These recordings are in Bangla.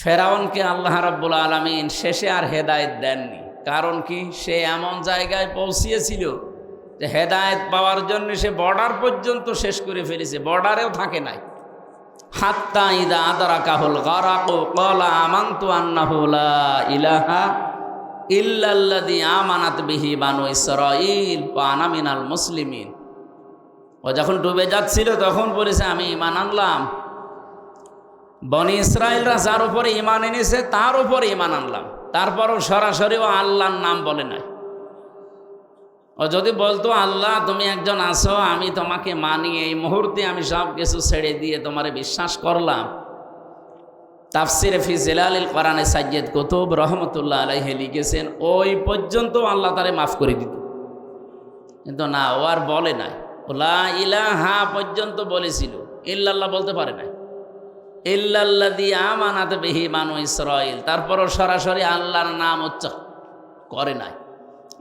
ফেরাউনকে আল্লাহ রাব্বুল আলামিন শেষে আর হেদায়েত দেননি। কারণ কি? সে এমন জায়গায় পৌঁছিয়েছিল যে হেদায়েত পাওয়ার জন্য সে বর্ডার পর্যন্ত শেষ করে ফেলেছে, বর্ডারেও থাকে নাই। হাত্তা ইদা আদরাকাহুল গারাকু ক্বালা আমানতু আন্নাহু লা ইলাহা ইল্লাল্লাযী আমানাত বিহি বানু ইসরাঈল ওয়া আনা মিনাল মুসলিমিন। ও যখন ডুবে যাচ্ছিল তখন বলেছে আমি ঈমান আনলাম, বনি ইসরায়েলরা যার উপরে ঈমান এনেছে তার উপরে ঈমান আনলাম। তারপরও সরাসরি ও আল্লাহর নাম বলে নাই। ও যদি বলতো আল্লাহ তুমি একজন আছো, আমি তোমাকে মানি, এই মুহূর্তে আমি সব কিছু ছেড়ে দিয়ে তোমারে বিশ্বাস করলাম। তাফসিরে ফি জিলালিল কোরআনে সাইয়্যিদ কুতুব রহমতুল্লাহ আলাইহি লিখেছেন ওই পর্যন্ত আল্লাহ তারে মাফ করে দিত, কিন্তু না, ও আর বলে নাই। লা ইলাহা পর্যন্ত বলেছিল, ইল্লাল্লাহ বলতে পারে নাই। ইল্লাল্লাযী আমানাত বিহি বানু ইসরাঈল, তারপরও সরাসরি আল্লাহর নাম উচ্চারণ করে নাই।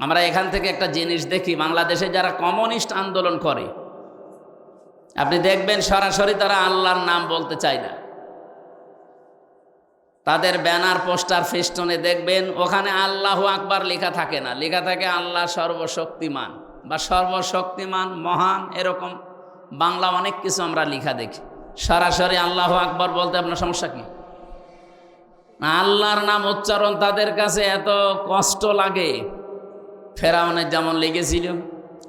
আমরা এখান থেকে একটা জিনিস দেখি, বাংলাদেশে যারা কমিউনিস্ট আন্দোলন করে আপনি দেখবেন সরাসরি তারা আল্লাহর নাম বলতে চায় না। তাদের ব্যানার পোস্টার ফেস্টনে দেখবেন ওখানে আল্লাহু আকবার লেখা থাকে না, লেখা থাকে আল্লাহ সর্বশক্তিমান বা সর্বশক্তিমান মহান, এরকম বাংলা অনেক কিছু আমরা লেখা দেখি। সরাসরি আল্লাহু আকবার বলতে আপনার সমস্যা কি? আল্লাহর নাম উচ্চারণ তাদের কাছে এত কষ্ট লাগে। ফেরাউনের যেমন লেগেছিল,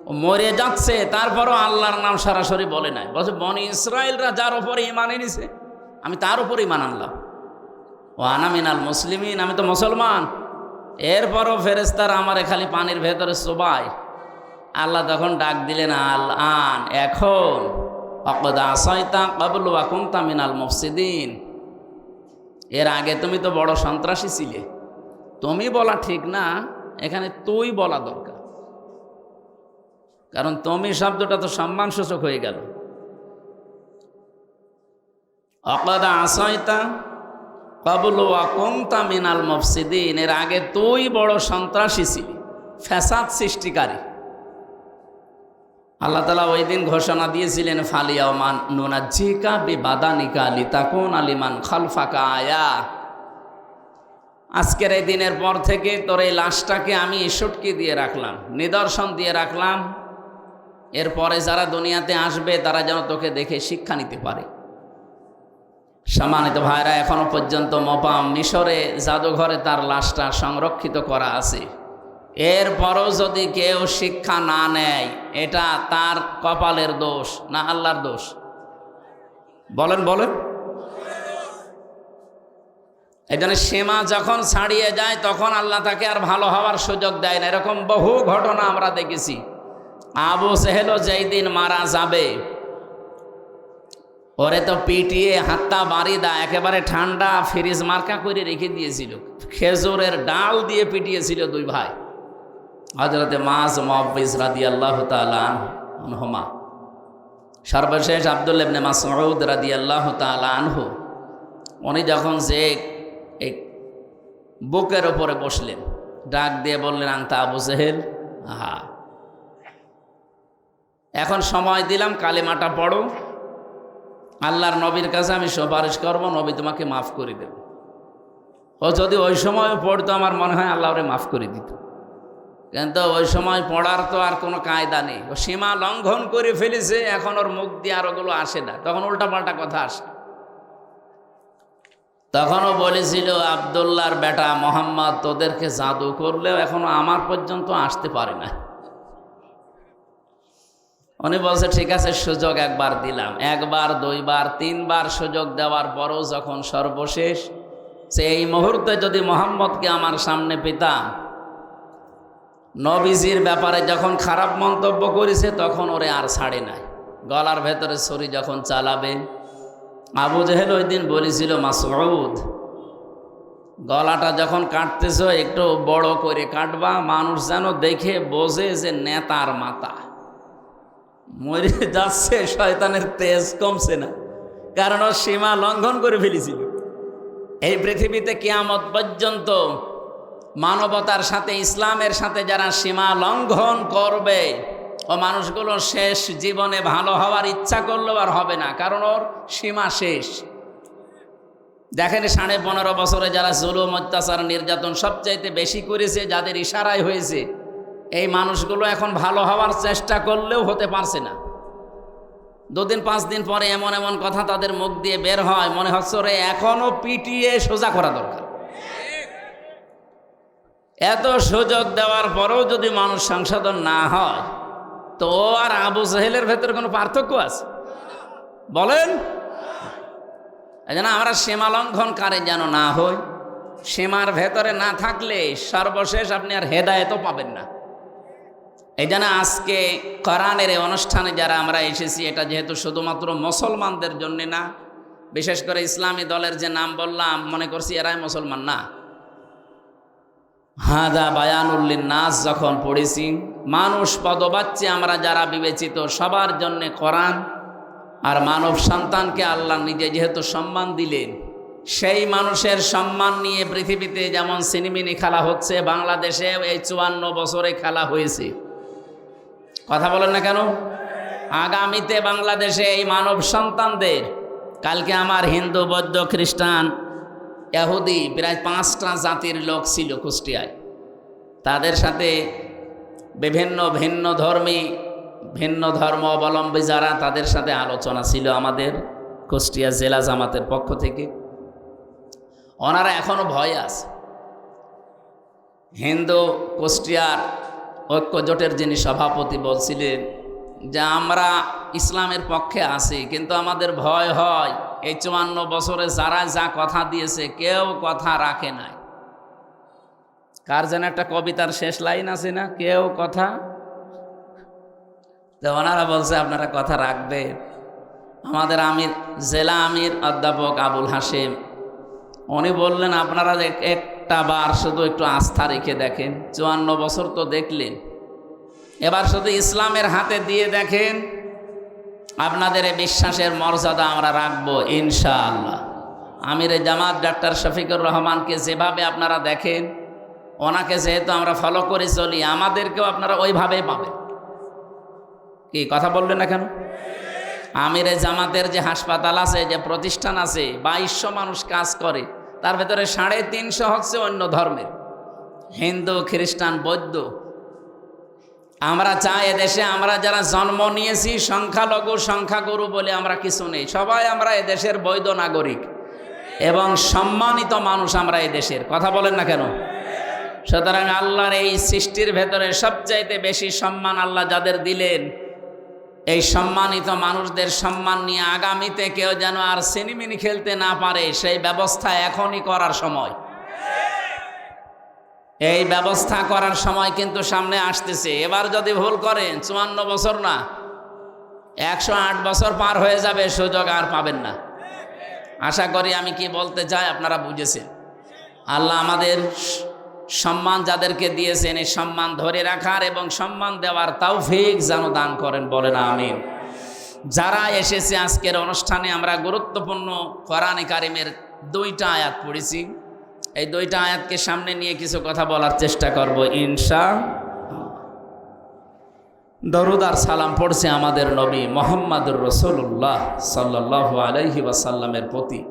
ও মরে যাচ্ছে তারপরও আল্লাহর নাম সরাসরি বলে নাই, বলছে বনি ইসরায়েলরা যার উপরে ঈমান এনেছে আমি তার উপর ঈমান আনলাম। ও আনা মিনাল মুসলিমিন, আমি তো মুসলমান। এরপরও ফেরেশতারা আমারে খালি পানির ভেতরে চোবায়। আল্লাহ তখন ডাক দিলেন, আল আন, এখন অকদ আসাইতা ক্বাবলু ওয়া কুনতা মিনাল মুফসিদিন, এর আগে তুমি তো বড় সন্ত্রাসী ছিলে। তুমি বলা ঠিক না, এখানে তুই বলা দরকার, কারণ তুমি শব্দটা তো সম্মানসূচক হয়ে গেল। অকদ আসাইতা ক্বাবলু ওয়া কুনতা মিনাল মুফসিদিন, এর আগে তুই বড় সন্ত্রাসী ছিলি, ফ্যাসাদ সৃষ্টিকারী। আল্লাহ তাআলা ওই দিন ঘোষণা দিয়েছিলেন, ফালিয়াউমান নুনাজ্জিকা বিবাদানিকা লিতাকুনা লিমান খালফাকা আয়া, আজকের এই দিনের পর থেকে তোর এই লাশটাকে আমি সটকে দিয়ে রাখলাম, নিদর্শন দিয়ে রাখলাম, এরপরে যারা দুনিয়াতে আসবে তারা যেন তোকে দেখে শিক্ষা নিতে পারে। সম্মানিত ভাইরা, এখনো পর্যন্ত মোপাম মিশরে জাদুঘরে তার লাশটা সংরক্ষিত করা আছে। এরপরও যদি কেউ শিক্ষা না নেয়, এটা তার কপালের দোষ না আল্লাহর দোষ? বলেন বলেন। এই জন্য সীমা যখন ছাড়িয়ে যায় তখন আল্লাহ তাকে আর ভালো হওয়ার সুযোগ দেয় না। এরকম বহু ঘটনা আমরা দেখেছি। আবু জেহেলও যেই দিন মারা যাবে, ওরে তো পিটিয়ে হাত্তা বারিদা একেবারে ঠান্ডা ফ্রিজ মার্কা করে রেখে দিয়েছিল, খেজুরের ডাল দিয়ে পিটিয়েছিল দুই ভাই, হযরতে মাস মুআওয়িজ রাদিয়াল্লাহু তাআলা আনহুমা। সর্বশেষ আব্দুল্লাহ ইবনে মাসউদ রাদিয়াল্লাহু তাআলা আনহু, উনি যখন যে এই বুকের ওপরে বসলেন, ডাক দিয়ে বললেন, আনতা আবু জেহেল, আহা এখন সময় দিলাম, কালেমাটা পড়ো, আল্লাহর নবীর কাছে আমি সুপারিশ করব, নবী তোমাকে মাফ করে দেব। ও যদি ওই সময় পড়তো আমার মনে হয় আল্লাহ ওরে মাফ করে দিত, কিন্তু ওই সময় পড়ার তো আর কোনো কায়দা নেই। ও সীমা লঙ্ঘন করে ফেলেছে, এখন ওর মুখ দিয়ে আর ওগুলো আসে না, তখন উল্টাপাল্টা কথা আসে। তখনও বলেছিল, আব্দুল্লাহর বেটা মোহাম্মদ তোদেরকে জাদু করলেও এখনো আমার পর্যন্ত আসতে পারে না। উনি বলছে ঠিক আছে, সুযোগ একবার দিলাম, একবার দুইবার তিনবার সুযোগ দেওয়ার পরও যখন সর্বশেষ সেই মুহূর্তে যদি মোহাম্মদকে আমার সামনে পেতাম, নবীজির ব্যাপারে যখন খারাপ মন্তব্য করেছে তখন ওরে আর ছাড়ে নাই। গলার ভেতরে ছুরি যখন চালাবে, আবু জেহেল ওই দিন বলেছিল, মাসউদ গলাটা যখন কাটতেছ একটু বড় করে কাটবা, মানুষ যেন দেখে বোঝে যে নেতার মাথা। মরে যাচ্ছে, শয়তানের তেজ কমছে না, কারণ ও সীমা লঙ্ঘন করে ফেলেছিল। এই পৃথিবীতে কিয়ামত পর্যন্ত মানবতার সাথে, ইসলামের সাথে যারা সীমা লঙ্ঘন করবে, ও মানুষগুলো শেষ জীবনে ভালো হওয়ার ইচ্ছা করলেও আর হবে না, কারণ ওর সীমা শেষ। দেখেন 15.5 বছরে যারা জুলুম অত্যাচার নির্যাতন সবচাইতে বেশি করেছে, যাদের ইশারায় হয়েছে, এই মানুষগুলো এখন ভালো হওয়ার চেষ্টা করলেও হতে পারছে না। 2 দিন 5 দিন পরে এমন এমন কথা তাদের মুখ দিয়ে বের হয়, মনে হচ্ছে রে এখনো পিটিয়ে সোজা করা দরকার। এত সুযোগ দেওয়ার পরেও যদি মানুষ সংশোধন না হয়, তো আর আবু জাহেলের ভেতরে কোনো পার্থক্য আছে বলেন? এই জন্য আমরা সীমা লঙ্ঘনকারী যেন না হই। সীমার ভেতরে না থাকলে সর্বশেষ আপনি আর হেদায়েতও পাবেন না। এই জন্য আজকে কোরআনের এই অনুষ্ঠানে যারা আমরা এসেছি, এটা যেহেতু শুধুমাত্র মুসলমানদের জন্য না, বিশেষ করে ইসলামী দলের যে নাম বললাম, মনে করছি এরাই মুসলমান না। হাদা বায়ানুল লিন্নাস যখন পড়েছি, মানুষ পদবাচ্চে আমরা যারা বিবেচিত, সবার জন্যে কোরআন। আর মানব সন্তানকে আল্লাহ নিজে যেহেতু সম্মান দিলেন, সেই মানুষের সম্মান নিয়ে পৃথিবীতে যেমন সিনেমিনি খেলা হচ্ছে, বাংলাদেশে এই 54 বছরে খেলা হয়েছে। কথা বলেন না কেন? আগামীতে বাংলাদেশে এই মানব সন্তানদের, কালকে আমার হিন্দু, বৌদ্ধ, খ্রিস্টান, ইহুদি প্রায় 5টা জাতির লোক ছিল কুষ্টিয়ায়। তাদের সাথে বিভিন্ন ভিন্ন ধর্ম অবলম্বী যারা, তাদের সাথে আলোচনা ছিল আমাদের কুষ্টিয়া জেলা জামাতের পক্ষ থেকে। ওনারা এখনো ভয় আছে। হিন্দু কুষ্টিয়ার ঐক্য জোটের যিনি সভাপতি বলছিলেন যে আমরা ইসলামের পক্ষে আছি, কিন্তু আমাদের ভয় হয় এই 54 বছরে যারা যা কথা দিয়েছে কেউ কথা রাখে নাই। কার যেন একটা কবিতার শেষ লাইন আছে না, কেউ কথা, তো ওনারা বলছে আপনারা কথা রাখবে। আমাদের জেলা আমির অধ্যাপক আবুল হাশেম, উনি বললেন আপনারা একটা বার শুধু একটু আস্থা রেখে দেখেন, 54 বছর তো দেখলেন, এবার শুধু ইসলামের হাতে দিয়ে দেখেন, আপনাদের এই বিশ্বাসের মর্যাদা আমরা রাখবো ইনশাআল্লাহ। আমিরে জামাত ডাক্তার শফিকুর রহমানকে যেভাবে আপনারা দেখেন, ওনাকে যেহেতু আমরা ফলো করে চলি, আমাদেরকেও আপনারা ওইভাবেই পাবেন। কি কথা বললেন না কেন? আমিরে জামাতের যে হাসপাতাল আছে, যে প্রতিষ্ঠান আছে, 2200 মানুষ কাজ করে, তার ভেতরে 350 হচ্ছে অন্য ধর্মের, হিন্দু, খ্রিস্টান, বৌদ্ধ। আমরা চাই এদেশে আমরা যারা জন্ম নিয়েছি সংখ্যাগুরু বলে আমরা কিছু নেই, সবাই আমরা এদেশের বৈধ নাগরিক এবং সম্মানিত মানুষ আমরা এদেশের। কথা বলেন না কেন? সুতরাং আল্লাহর এই সৃষ্টির ভেতরে সবচাইতে বেশি সম্মান আল্লাহ যাদের দিলেন, এই সম্মানিত মানুষদের সম্মান নিয়ে আগামীতে কেউ যেন আর সিনেমিনি খেলতে না পারে, সেই ব্যবস্থা এখনই করার সময়। এই ব্যবস্থা করার সময় কিন্তু সামনে আসতেছে। এবার যদি ভুল করেন, 54 বছর না, 108 বছর পার হয়ে যাবে, সুযোগ আর পাবেন না। আশা করি আমি কি বলতে চাই আপনারা বুঝেছেন। আল্লাহ আমাদের সম্মান যাদেরকে দিয়েছেন, এই সম্মান ধরে রাখার এবং সম্মান দেওয়ার তৌফিক যেন দান করেন, বলেন আমিন। যারা এসেছে আজকের অনুষ্ঠানে, আমরা গুরুত্বপূর্ণ কোরআনে কারিমের 2টা আয়াত পড়েছি। এই 2টা আয়াতকে সামনে নিয়ে কিছু কথা বলার চেষ্টা করব ইনশাআল্লাহ। দরুদ আর সালাম পড়ছে আমাদের নবী মুহাম্মদুর রাসূলুল্লাহ সাল্লাল্লাহু আলাইহি ওয়াসাল্লামের প্রতি।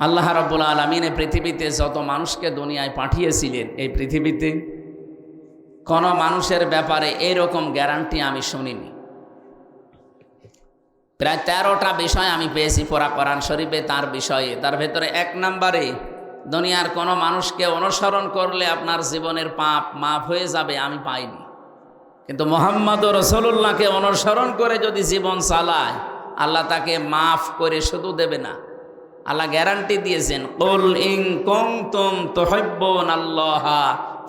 আল্লাহ রাব্বুল আলামিন পৃথিবীতে যত মানুষকে দুনিয়ায় পাঠিয়েছিলেন, এই পৃথিবীতে কোনো মানুষের ব্যাপারে এইরকম গ্যারান্টি আমি শুনিনি। প্রায় 13টা বিষয় আমি পেয়েছি পুরা কোরআন শরীফে তার বিষয়ে। তার ভেতরে 1 নম্বরে, দুনিয়ার কোনো মানুষকে অনুসরণ করলে আপনার জীবনের পাপ মাফ হয়ে যাবে, আমি পাইনি। কিন্তু মুহাম্মদুর রাসূলুল্লাহকে অনুসরণ করে যদি জীবন চালায়, আল্লাহ তাকে মাফ করে শুধু দেবে না, আল্লাহ গ্যারান্টি দিয়েছেন, কুল ইন কুনতুম তুহিব্বুনাল্লাহা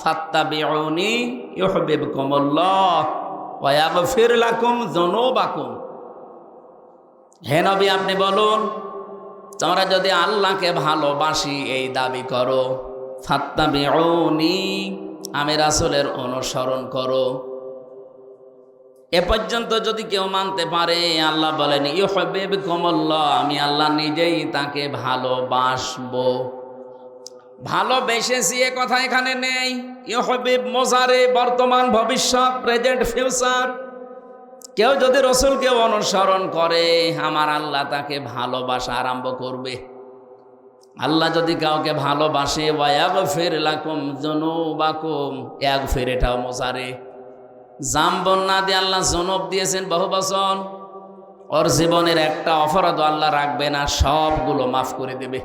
ফাত্তাবিউনি ইউহিব্বুকুমুল্লাহ ওয়া ইয়াগফির লাকুম যুনুবাকুম। হে নবী, আপনি বলুন, তোমরা যদি আল্লাহকে ভালোবাসি এই দাবি করো, ফাত্তাবিউনি, আমি রাসূলের অনুসরণ করো। এ পর্যন্ত যদি কেউ মানতে পারে, আল্লাহ বলেন ইউহিব্বুকুমুল্লাহ, আমি আল্লাহ নিজেই তাকে ভালোবাসবো। ভালোবেসেছি এ কথা এখানে নেই। ইউহিব্বু মুজারে, বর্তমান, ভবিষ্যৎ, প্রেজেন্ট, ফিউচার। কেউ যদি রাসূলকে অনুসরণ করে, আমার আল্লাহ তাকে ভালোবাসা আরম্ভ করবে। আল্লাহ যদি কাউকে ভালোবাসে ওয়ায়াগফির লাকুম যুনুবাকুম, ইয়াগফির এটাও মোজারে, জামবন না দিয়ে আল্লাহ জনব দিয়েছেন বহু বচন। ওর জীবনের একটা অপরাধ আল্লাহ রাখবে না, সবগুলো মাফ করে দেবে।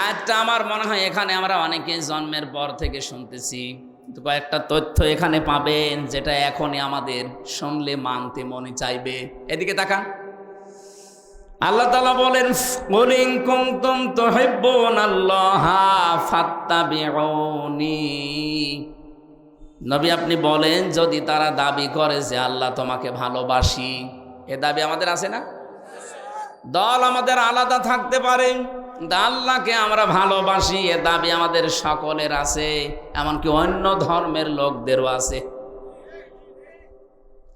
একটা আমার মনে হয় এখানে আমরা অনেকে জন্মের পর থেকে শুনতেছি, কিন্তু কয়েকটা তথ্য এখানে পাবেন যেটা এখনই আমাদের শুনলে মানতে মনে চাইবে। এদিকে তাকান, আল্লাহ তাআলা বলেন কুল ইন কুনতুম তুহিব্বুনাল্লাহা ফাত্তাবিউনি। নবী আপনি বলেন যদি তারা দাবি করে যে আল্লাহ তোমাকে ভালোবাসি, এ দাবি আমাদের আছে না? দল আমাদের আলাদা থাকতে পারে, কিন্তু আল্লাহকে আমরা ভালোবাসি এ দাবি আমাদের সকলের আছে, এমনকি অন্য ধর্মের লোকদেরও আছে।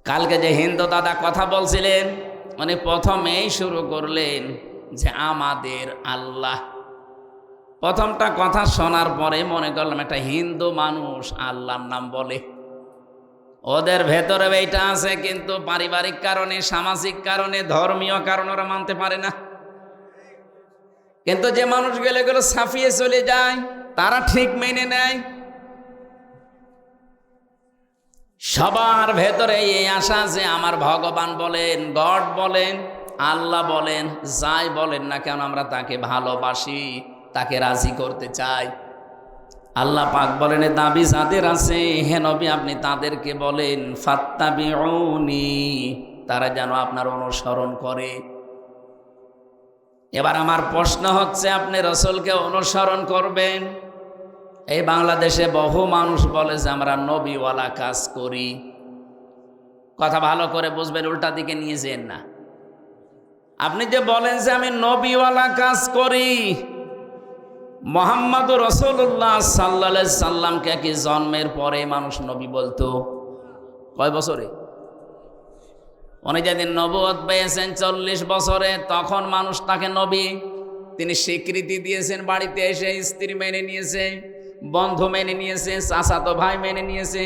কালকে যে হিন্দু দাদা কথা বলছিলেন, মানে প্রথমেই শুরু করলেন যে আমাদের আল্লাহ। প্রথমটা কথা শোনার পরে মনে করলাম একটা হিন্দু মানুষ আল্লাহর নাম বলে, ওদের ভেতরে এইটা আছে, কিন্তু পারিবারিক কারণে, সামাজিক কারণে, ধর্মীয় কারণে ওরা মানতে পারে না। কিন্তু যে মানুষগুলো এগুলো ছাপিয়ে চলে যায় তারা ঠিক মেনে নেয়। সবার ভেতরে এই আশা যে আমার ভগবান বলেন, গড বলেন, আল্লাহ বলেন, যাই বলেন না কেন আমরা তাকে ভালোবাসি, তাকে রাজি করতে চাই। আল্লাহ পাক বলেন দাবি যাদের আছে হে নবী আপনি তাদেরকে বলেন ফাত্তাবিউনি, তারা যেন আপনার অনুসরণ করে। এবার আমার প্রশ্ন হচ্ছে, আপনি রাসূলকে অনুসরণ করবেন? এই বাংলাদেশে বহু মানুষ বলে যে আমরা নবীওয়ালা কাজ করি। কথা ভালো করে বুঝবেন, উল্টা দিকে নিয়ে যেন না। আপনি যে বলেন যে আমি নবীওয়ালা কাজ করি, মুহাম্মদুর রাসূলুল্লাহ সাল্লাল্লাহু আলাইহি সাল্লামকে কি জন্মের পরে মানুষ নবী বলতো? কয় বছরে? উনি যেদিন নবুয়ত পেয়েছেন 40 বছরে, তখন মানুষ তাকে নবী, তিনি স্বীকৃতি দিয়েছেন। বাড়িতে এসে স্ত্রী মেনে নিয়েছে, বন্ধু মেনে নিয়েছে, চাচাতো ভাই মেনে নিয়েছে,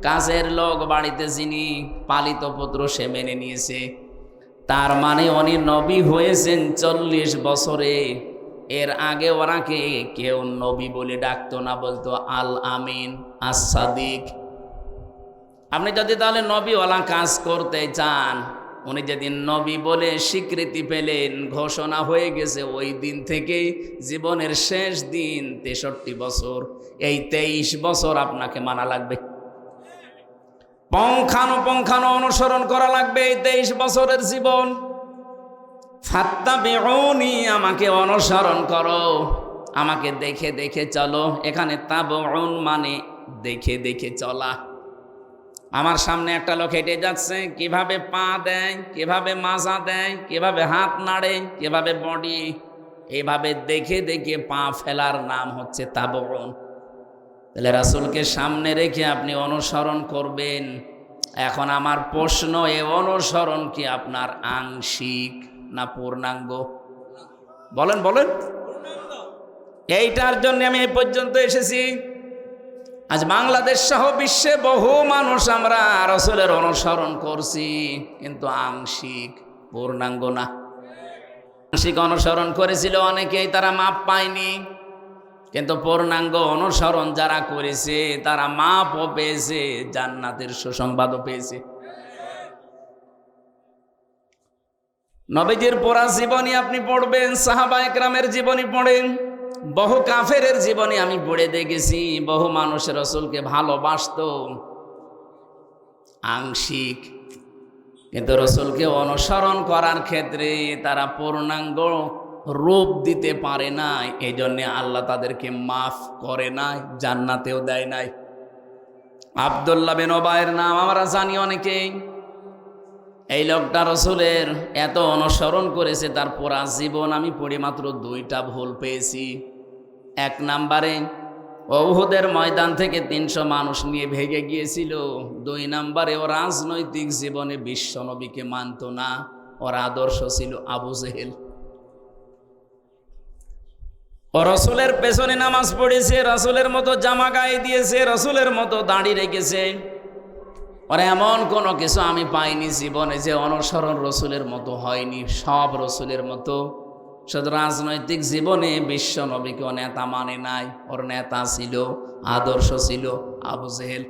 কাজের লোক বাড়িতে যিনি পালিত পুত্র সে মেনে নিয়েছে। তার মানে উনি নবী হয়েছেন 40 বছরে। এর আগে ওনাকে কেউ নবী বলে ডাকতো না, বলতো আল আমিন, আস-সাদিক। আপনি যদি তাহলে নবীওয়ালা কাজ করতে চান, উনি যেদিন নবী বলে স্বীকৃতি পেলেন, ঘোষণা হয়ে গেছে, ওই দিন থেকে জীবনের শেষ দিন 63 বছর, এই 23 বছর আপনাকে মানা লাগবে, পঙ্খানো অনুসরণ করা লাগবে এই 23 বছরের জীবন। ফাত্তাবিউনি, আমাকে অনুসরণ করো, আমাকে দেখে দেখে চলো। এখানে তাবউন মানে দেখে দেখে চলা। আমার সামনে একটা লোক হেঁটে যাচ্ছে, কিভাবে পা দেয়, কিভাবে মাজা দেয়, কিভাবে হাত নাড়ে, কিভাবে বডি, এইভাবে দেখে দেখে পা ফেলার নাম হচ্ছে তাবউন। তাহলে রাসূলকে সামনে রেখে আপনি অনুসরণ করবেন। এখন আমার প্রশ্ন, এ অনুসরণ কি আপনার আংশিক না পূর্ণাঙ্গ? বলেন বলেন। এইটার জন্য আমি এই পর্যন্ত এসেছি। আজ বাংলাদেশ সহ বিশ্বে বহু মানুষ আমরা রাসূলের অনুসরণ করছি, কিন্তু আংশিক, পূর্ণাঙ্গ না। আংশিক অনুসরণ করেছিল অনেকেই, তারা মাপ পায়নি, কিন্তু পূর্ণাঙ্গ অনুসরণ যারা করেছে তারা মাপও পেয়েছে, জান্নাতের সুসংবাদও পেয়েছে। নবীজির পুরা জীবনী আপনি পড়বেন, সাহাবায়ে কেরামের জীবনী পড়েন, বহু কাফেরের জীবনী আমি পড়ে দেখেছি। বহু মানুষ রাসূলকে ভালোবাসতো আংশিক, কিন্তু রাসূলকে অনুসরণ করার ক্ষেত্রে তারা পূর্ণাঙ্গ রূপ দিতে পারে নাই। এই জন্য আল্লাহ তাদেরকে মাফ করে নাই, জান্নাতেও দেয় নাই। আব্দুল্লাহ বিন উবাইয়ের নাম আমরা জানি অনেকেই। এই লোকটা রাসূলের এত অনুসরণ করেছে, তার পুরা জীবন আমি পড়ে মাত্র 2টা ভুল পেয়েছি। 1 নম্বরে উহুদের ময়দান থেকে 300 মানুষ নিয়ে ভেগে গিয়েছিল। 2 নম্বরে ও রাজনৈতিক জীবনে বিশ্ব নবীকে মানত না, ওর আদর্শ ছিল আবু জেহেল। ও রাসূলের পেছনে নামাজ পড়েছে, রাসূলের মতো জামা গায়ে দিয়েছে, রাসূলের মতো দাড়ি রেখেছে। ওর এমন কোনো কিছু আমি পাইনি জীবনে যে অনুসরণ রাসূলের মতো হয়নি। সব রাসূলের মতো শুধু রাজনৈতিক জীবনে বিশ্ব নবীকে নেতা মানে নাই, ওর নেতা ছিল, আদর্শ ছিল আবু জেহেল।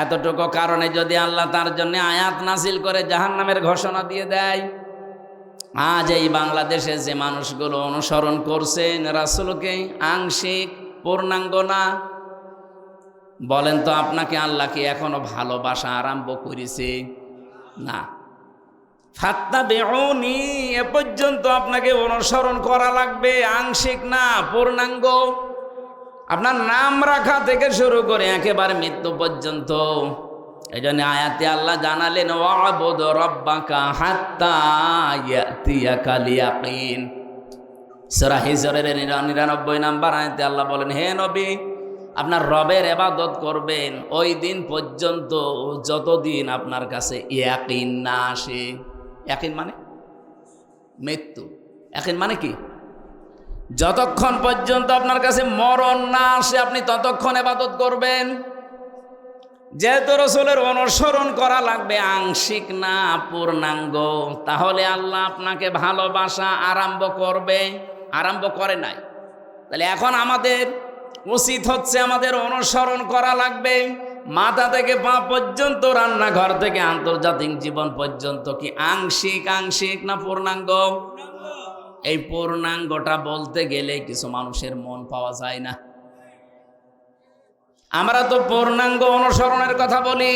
এতটুকু কারণে যদি আল্লাহ তার জন্য আয়াত নাজিল করে জাহান্নামের ঘোষণা দিয়ে দেয়, আজ এই বাংলাদেশে যে মানুষগুলো অনুসরণ করছেন রাসূলকে আংশিক পূর্ণাঙ্গ না, বলেন তো আপনাকে আল্লাহ কি এখনো ভালোবাসা আরম্ভ করেছে? না। ফাত্তাবিউনি, এ পর্যন্ত আপনাকে অনুসরণ করা লাগবে, আংশিক না পূর্ণাঙ্গ। আপনার নাম রাখা থেকে শুরু করে একেবারে মৃত্যু পর্যন্ত। এই জন্য আয়াতে আল্লাহ জানালেন ওয়াবুদ রাব্বাকা হাত্তা ইয়াতিয়াকাল ইয়াকিন। সূরা হিজরের 99 নম্বর আয়াতে আল্লাহ বলেন, হে নবী, আপনার রবের ইবাদত করবেন ওই দিন পর্যন্ত যতদিন আপনার কাছে ইয়াকিন না আসে। ইয়াকিন মানে মৃত্যু। ইয়াকিন মানে কি? যতক্ষণ পর্যন্ত আপনার কাছে মরণ না আসে আপনি ততক্ষণ ইবাদত করবেন। যেহেতু রাসূলের অনুসরণ করা লাগবে আংশিক না পূর্ণাঙ্গ, তাহলে আল্লাহ আপনাকে ভালোবাসা আরম্ভ করবে, আরম্ভ করে নাই। তাহলে এখন আমাদের উচিত হচ্ছে আমাদের অনুসরণ করা লাগবে মাথা থেকে পা পর্যন্ত, রান্নাঘর থেকে আন্তর্জাতিক জীবন পর্যন্ত। কি আংশিক আংশিক না পূর্ণাঙ্গ? এই পূর্ণাঙ্গটা বলতে গেলে কিছু মানুষের মন পাওয়া যায় না। আমরা তো পূর্ণাঙ্গ অনুসরণের কথা বলি।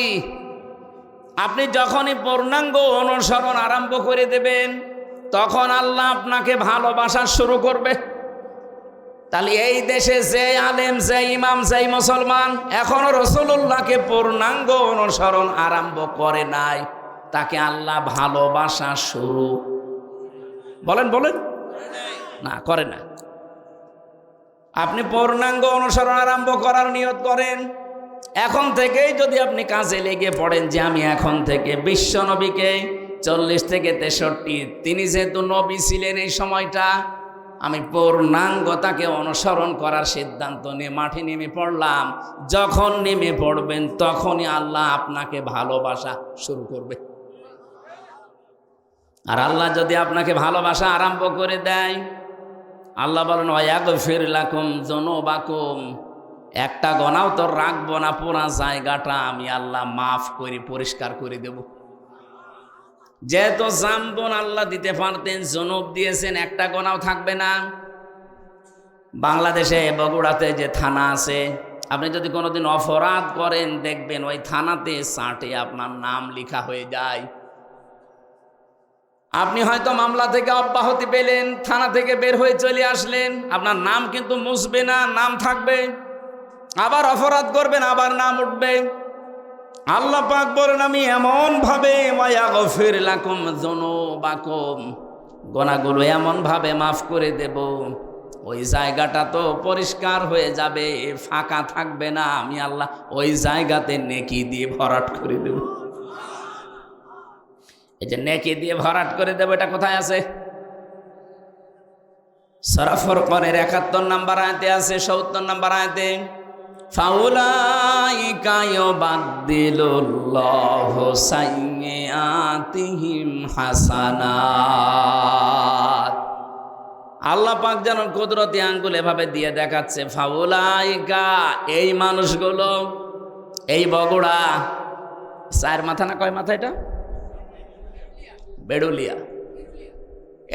আপনি যখনই পূর্ণাঙ্গ অনুসরণ আরম্ভ করে দেবেন তখন আল্লাহ আপনাকে ভালোবাসা শুরু করবে। তাহলে এই দেশে যে আলেম, যে ইমাম, যে মুসলমান এখনো রাসূলুল্লাহকে পূর্ণাঙ্গ অনুসরণ আরম্ভ করে নাই, তাকে আল্লাহ ভালোবাসা শুরু বলেন না, করে না। আপনি পূর্ণাঙ্গ অনুসরণ আরম্ভ করার নিয়ত করেন, এখন থেকেই যদি আপনি কাজে লেগে পড়েন যে আমি এখন থেকে বিশ্ব নবীকে 40 থেকে 63, তিনি যেহেতু নবী ছিলেন এই সময়টা, আমি পূর্ণাঙ্গতাকে অনুসরণ করার সিদ্ধান্ত নিয়ে মাঠে নেমে পড়লাম। যখন নেমে পড়বেন তখনই আল্লাহ আপনাকে ভালোবাসা শুরু করবে। আর আল্লাহ যদি আপনাকে ভালোবাসা আরম্ভ করে দেয়, আল্লাহ বলেন ওয়াগফির লাকুম যুনুবাকুম, একটা গোনাও তো রাখবো না, পুরা জায়গাটা আমি আল্লাহ মাফ করে পরিষ্কার করে দেব। যেহেতু জামবন আল্লাহ দিতে পারতেন, জুনুব দিয়েছেন, একটা গোনাও থাকবে না। বাংলাদেশে বগুড়াতে যে থানা আছে, আপনি যদি কোনোদিন অপরাধ করেন দেখবেন ওই থানাতে চার্টে আপনার নাম লেখা হয়ে যায়। আপনি হয়তো মামলা থেকে অব্যাহতি পেলেন, থানা থেকে বের হয়ে চলে আসলেন, আপনার নাম কিন্তু মুছবে না, নাম থাকবে। আবার অপরাধ করবেন, আবার নাম উঠবে। আল্লাহ পাক বলেন আমি এমন ভাবে ওয়াগফির লাকুম যুনুবাকুম, গুনাহগুলো এমন ভাবে মাফ করে দেব, ওই জায়গাটা তো পরিষ্কার হয়ে যাবে, ফাঁকা থাকবে না। আমি আল্লাহ ওই জায়গাতে নেকি দিয়ে ভরাট করে দেব। এই যে নেকি দিয়ে ভরাট করে দেব, এটা কোথায় আছে? সূরা ফুরকানের 71 নম্বর আয়াতে আছে, 70 নম্বর আয়াতে ফাউলাইকা ইউবাদদিলুল্লাহু সাইয়্যাতিহিম হাসানাত। আল্লাহ পাক যেন কুদরতি আঙ্গুল এভাবে দিয়ে দেখাচ্ছে, ফাউলাইকা, এই মানুষগুলো, এই বগুড়া 4 মাথা না কয় মাথা এটা? বেড়ুলিয়া,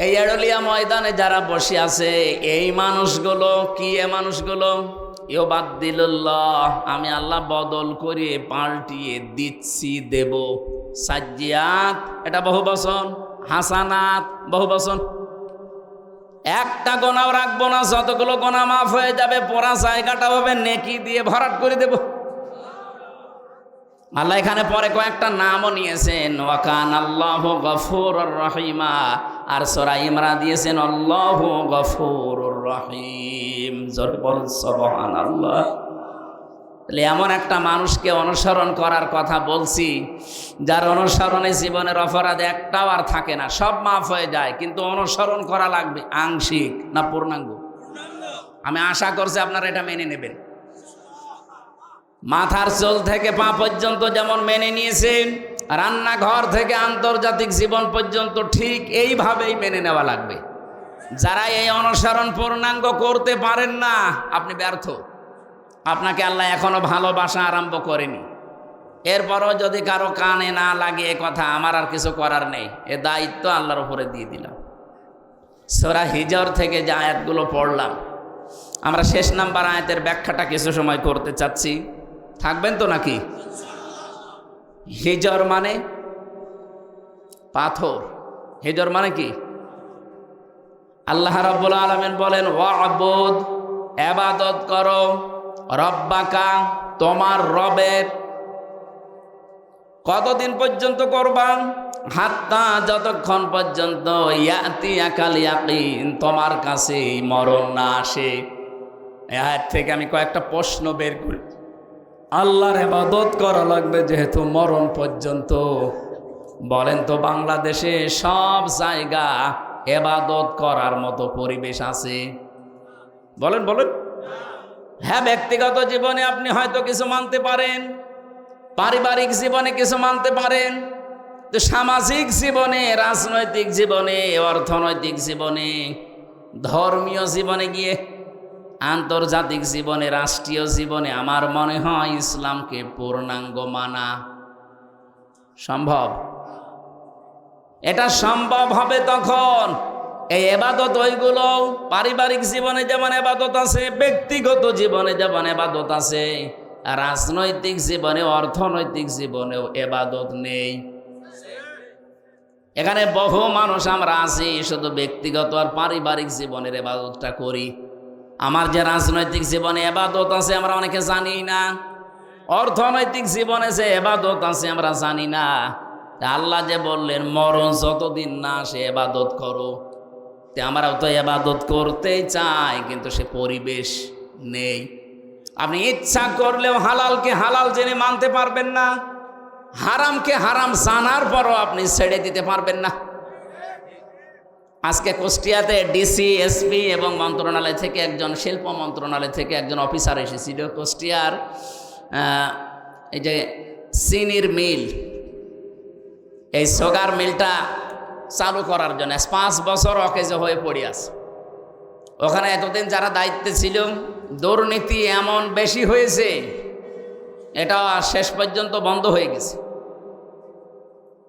এই এড়লিয়া ময়দানে যারা বসে আছে এই মানুষগুলো কি? এ মানুষগুলো ইউবাদদিলুল্লাহ, আমি আল্লাহ বদল করে পাল্টিয়ে দিচ্ছি, দেব। সাজ্জিয়াত, এটা বহু বচন, হাসানাত বহু বচন। একটা গোনাও রাখবো না, যতগুলো গোনা মাফ হয়ে যাবে, পুরা জায়গাটা হবে নেকি দিয়ে ভরাট করে দেব। আল্লাহ এখানে পরে কয়েকটা নামও নিয়েছেন, ওয়াকানাল্লাহু গফুরুর রহিমা, আর সূরা ইমরান দিয়েছেন আল্লাহু গফুরুর রহিম। জোরে বলেন সুবহানাল্লাহ। তাহলে এমন একটা মানুষকে অনুসরণ করার কথা বলছি, যার অনুসরণে জীবনের অপরাধ একটাও আর থাকে না, সব মাফ হয়ে যায়, কিন্তু অনুসরণ করা লাগবে আংশিক না পূর্ণাঙ্গ। আমি আশা করছি আপনারা এটা মেনে নেবেন। মাথার চুল থেকে পা পর্যন্ত যেমন মেনে নিয়েছেন, রান্নাঘর থেকে আন্তর্জাতিক জীবন পর্যন্ত ঠিক এইভাবেই মেনে নেওয়া লাগবে। যারা এই অনুসরণ পূর্ণাঙ্গ করতে পারেন না, আপনি ব্যর্থ। আপনাকে আল্লাহ এখনো ভালোবাসা আরম্ভ করেনি। এরপরও যদি কারো কানে না লাগে এ কথা, আমার আর কিছু করার নেই, এ দায়িত্ব আল্লাহর উপরে দিয়ে দিলাম। সূরা হিজর থেকে যে আয়াতগুলো পড়লাম, আমরা শেষ নাম্বার আয়াতের ব্যাখ্যাটা কিছু সময় করতে চাচ্ছি। থাকবেন তো নাকি? হিজর মানে পাথর। হিজর মানে কি? আল্লাহ রাব্বুল আলামিন বলেন, ওয়া'বুদ, ইবাদত করো, রব্বাকা, তোমার রবের। কতদিন পর্যন্ত করবা? হাত্তা, যতক্ষণ পর্যন্ত ইয়াতিয়াকাল ইয়াকিন, তোমার কাছে মরণ না আসে। এই আয়াত থেকে আমি কয়েকটা প্রশ্ন বের করি। আল্লাহর ইবাদত করা লাগবে যেহেতু মরণ পর্যন্ত, বলেন তো বাংলাদেশে সব জায়গা ইবাদত করার মতো পরিবেশ আছে? বলেন বলেন। হ্যাঁ, ব্যক্তিগত জীবনে আপনি হয়তো কিছু মানতে পারেন, পারিবারিক জীবনে কিছু মানতে পারেন, তো সামাজিক জীবনে, রাজনৈতিক জীবনে, অর্থনৈতিক জীবনে, ধর্মীয় জীবনে গিয়ে, আন্তর্জাতিক জীবনে, রাষ্ট্রীয় জীবনে আমার মনে হয় ইসলামকে পূর্ণাঙ্গ মানা সম্ভব। এটা সম্ভব হবে তখন এই ইবাদত, ওইগুলো পারিবারিক জীবনে যেমন ইবাদত আছে, ব্যক্তিগত জীবনে যেমন ইবাদত আছে, রাজনৈতিক জীবনে, অর্থনৈতিক জীবনেও ইবাদত নেই। এখানে বহু মানুষ আমরা আছি শুধু ব্যক্তিগত আর পারিবারিক জীবনের ইবাদতটা করি। আমার যে রাজনৈতিক জীবনে ইবাদত আছে আমরা অনেকে জানি না, অর্থনৈতিক জীবনে যে ইবাদত আছে আমরা জানি না। আল্লাহ যে বললেন মরণ যতদিন না সে ইবাদত করো, তে আমরাও তো ইবাদত করতেই চাই, কিন্তু সে পরিবেশ নেই। আপনি ইচ্ছা করলেও হালালকে হালাল জেনে মানতে পারবেন না, হারামকে হারাম জানার পরও আপনি ছেড়ে দিতে পারবেন না। আজকে কুষ্টিয়াতে ডিসি, এসপি এবং মন্ত্রণালয় থেকে একজন, শিল্প মন্ত্রণালয় থেকে একজন অফিসার এসেছিল কুষ্টিয়ার এই যে চিনির মিল, এই সুগার মিলটা চালু করার জন্য 5 বছর অকেজ হয়ে পড়ে আছে। ওখানে এতদিন যারা দায়িত্বে ছিল, দুর্নীতি এমন বেশি হয়েছে, এটা শেষ পর্যন্ত বন্ধ হয়ে গেছে।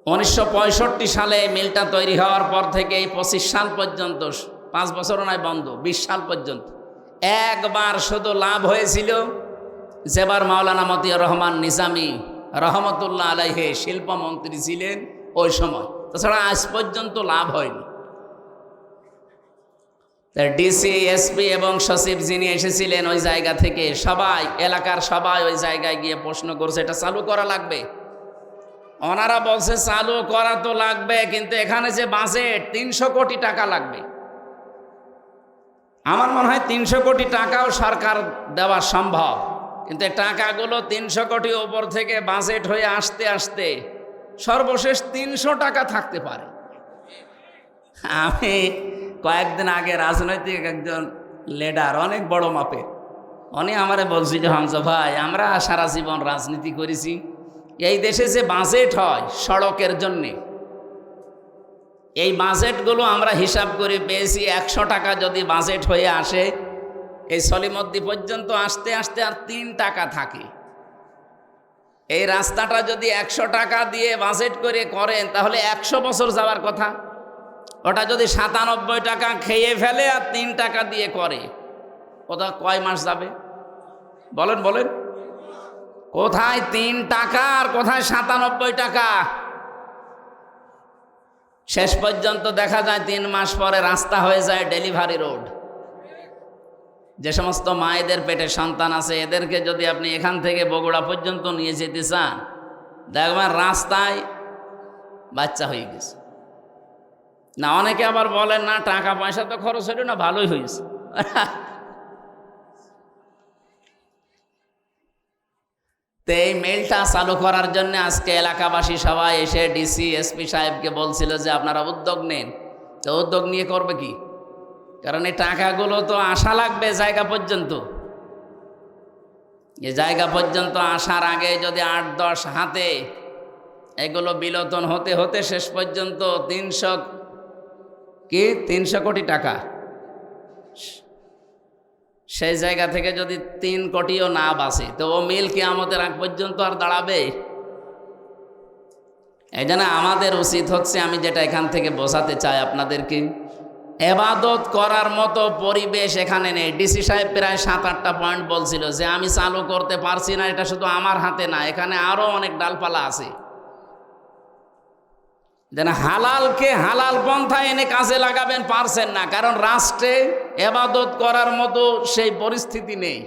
1965 সালে মিলটা তৈরি হওয়ার পর থেকে এই 25 সাল পর্যন্ত, 5 বছরও নয় বন্ধ, 20 সাল পর্যন্ত একবার শুধু লাভ হয়েছিল, যেবার মাওলানা মতিয়ার রহমান নিজামী রহমতুল্লাহ আলাইহি শিল্পমন্ত্রী ছিলেন ওই সময়। তাছাড়া আজ পর্যন্ত লাভ হয়নি। ডিসি, এসপি এবং সচিব যিনি এসেছিলেন ওই জায়গা থেকে, সবাই, এলাকার সবাই ওই জায়গায় গিয়ে প্রশ্ন করছে এটা চালু করা লাগবে। ওনারা বলছে চালু করা তো লাগবে, কিন্তু এখানে যে বাজেট 300 কোটি টাকা লাগবে। আমার মনে হয় 300 কোটি টাকাও সরকার দেওয়া সম্ভব, কিন্তু এই টাকাগুলো 300 কোটি ওপর থেকে বাজেট হয়ে আসতে আসতে সর্বশেষ 300 টাকা থাকতে পারে। আমি কয়েকদিন আগে রাজনৈতিক একজন লিডার, অনেক বড় মাপের, উনি আমারে বলছি যে হামজা ভাই, আমরা সারা জীবন রাজনীতি করেছি, এই দেশে যে বাজেট হয় সড়কের জন্যে, এই বাজেটগুলো আমরা হিসাব করে পেয়েছি 100 টাকা যদি বাজেট হয়ে আসে, এই সলিমদ্দি পর্যন্ত আসতে আসতে আর 3 টাকা থাকে। এই রাস্তাটা যদি 100 টাকা দিয়ে বাজেট করে করেন তাহলে 100 বছর যাওয়ার কথা। ওটা যদি 97 টাকা খেয়ে ফেলে আর 3 টাকা দিয়ে করে, ওটা কয় মাস যাবে? বলেন বলেন, কোথায় 3 টাকা আর কোথায় 97 টাকা? শেষ পর্যন্ত দেখা যায় 3 মাস পরে রাস্তা হয়ে যায় ডেলিভারি রোড। যে সমস্ত মায়েদের পেটে সন্তান আছে, এদেরকে যদি আপনি এখান থেকে বগুড়া পর্যন্ত নিয়ে যেতে চান, দেখবেন রাস্তায় বাচ্চা হয়ে গেছে। না, অনেকে আবার বলেন না টাকা পয়সা তো খরচ হইল না, ভালোই হয়েছে। তো এই মেলটা চালু করার জন্য আজকে এলাকাবাসী সবাই এসে ডিসি, এসপি সাহেবকে বলছিল যে আপনারা উদ্যোগ নেন। তো উদ্যোগ নিয়ে করবে কি? কারণ এই টাকাগুলো তো আসা লাগবে জায়গা পর্যন্ত। এই জায়গা পর্যন্ত আসার আগে যদি 8-10 হাতে এগুলো বিলোতন হতে হতে শেষ পর্যন্ত 300 কোটি টাকা সেই জায়গা থেকে যদি 3 কোটিও না বাঁচে তো ও মিল কিয়ামতের আগ পর্যন্ত আর দাঁড়াবে? এই জন্য আমাদের উচিত হচ্ছে, আমি যেটা এখান থেকে বোঝাতে চাই আপনাদেরকে, এবাদত করার মতো পরিবেশ এখানে নেই। ডিসি সাহেব প্রায় 7-8টা পয়েন্ট বলছিল যে আমি চালু করতে পারছি না, এটা শুধু আমার হাতে না, এখানে আরো অনেক ডালপালা আছে। যেন হালালকে হালাল পন্থায় এনে কাজে লাগাবেন, পারছেন না, কারণ রাষ্ট্রে এবাদত করার মতো সেই পরিস্থিতি নেই।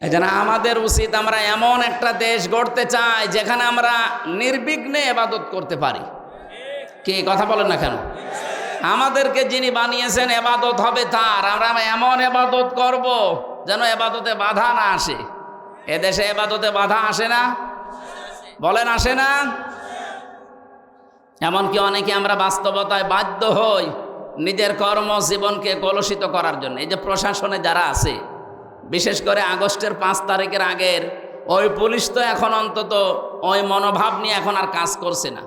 এজন্য আমাদের উচিত, আমরা এমন একটা দেশ গড়তে চাই যেখানে আমরা নির্বিঘ্নে এবাদত করতে পারি। কি কথা বলেন না কেন? আমাদেরকে যিনি বানিয়েছেন এবাদত হবে তার, আমরা এমন এবাদত করব যেন এবাদতে বাধা না আসে। এদেশে এবাদতে বাধা আসে না? বলেন আসে না? এমনকি অনেকে আমরা বাস্তবতায় বাধ্য হই নিজের কর্মজীবনকে কলুষিত করার জন্য। এই যে প্রশাসনে যারা আছে, বিশেষ করে আগস্টের 5 তারিখের আগের ওই পুলিশ তো এখন অন্তত ওই মনোভাব নিয়ে এখন আর কাজ করছে না,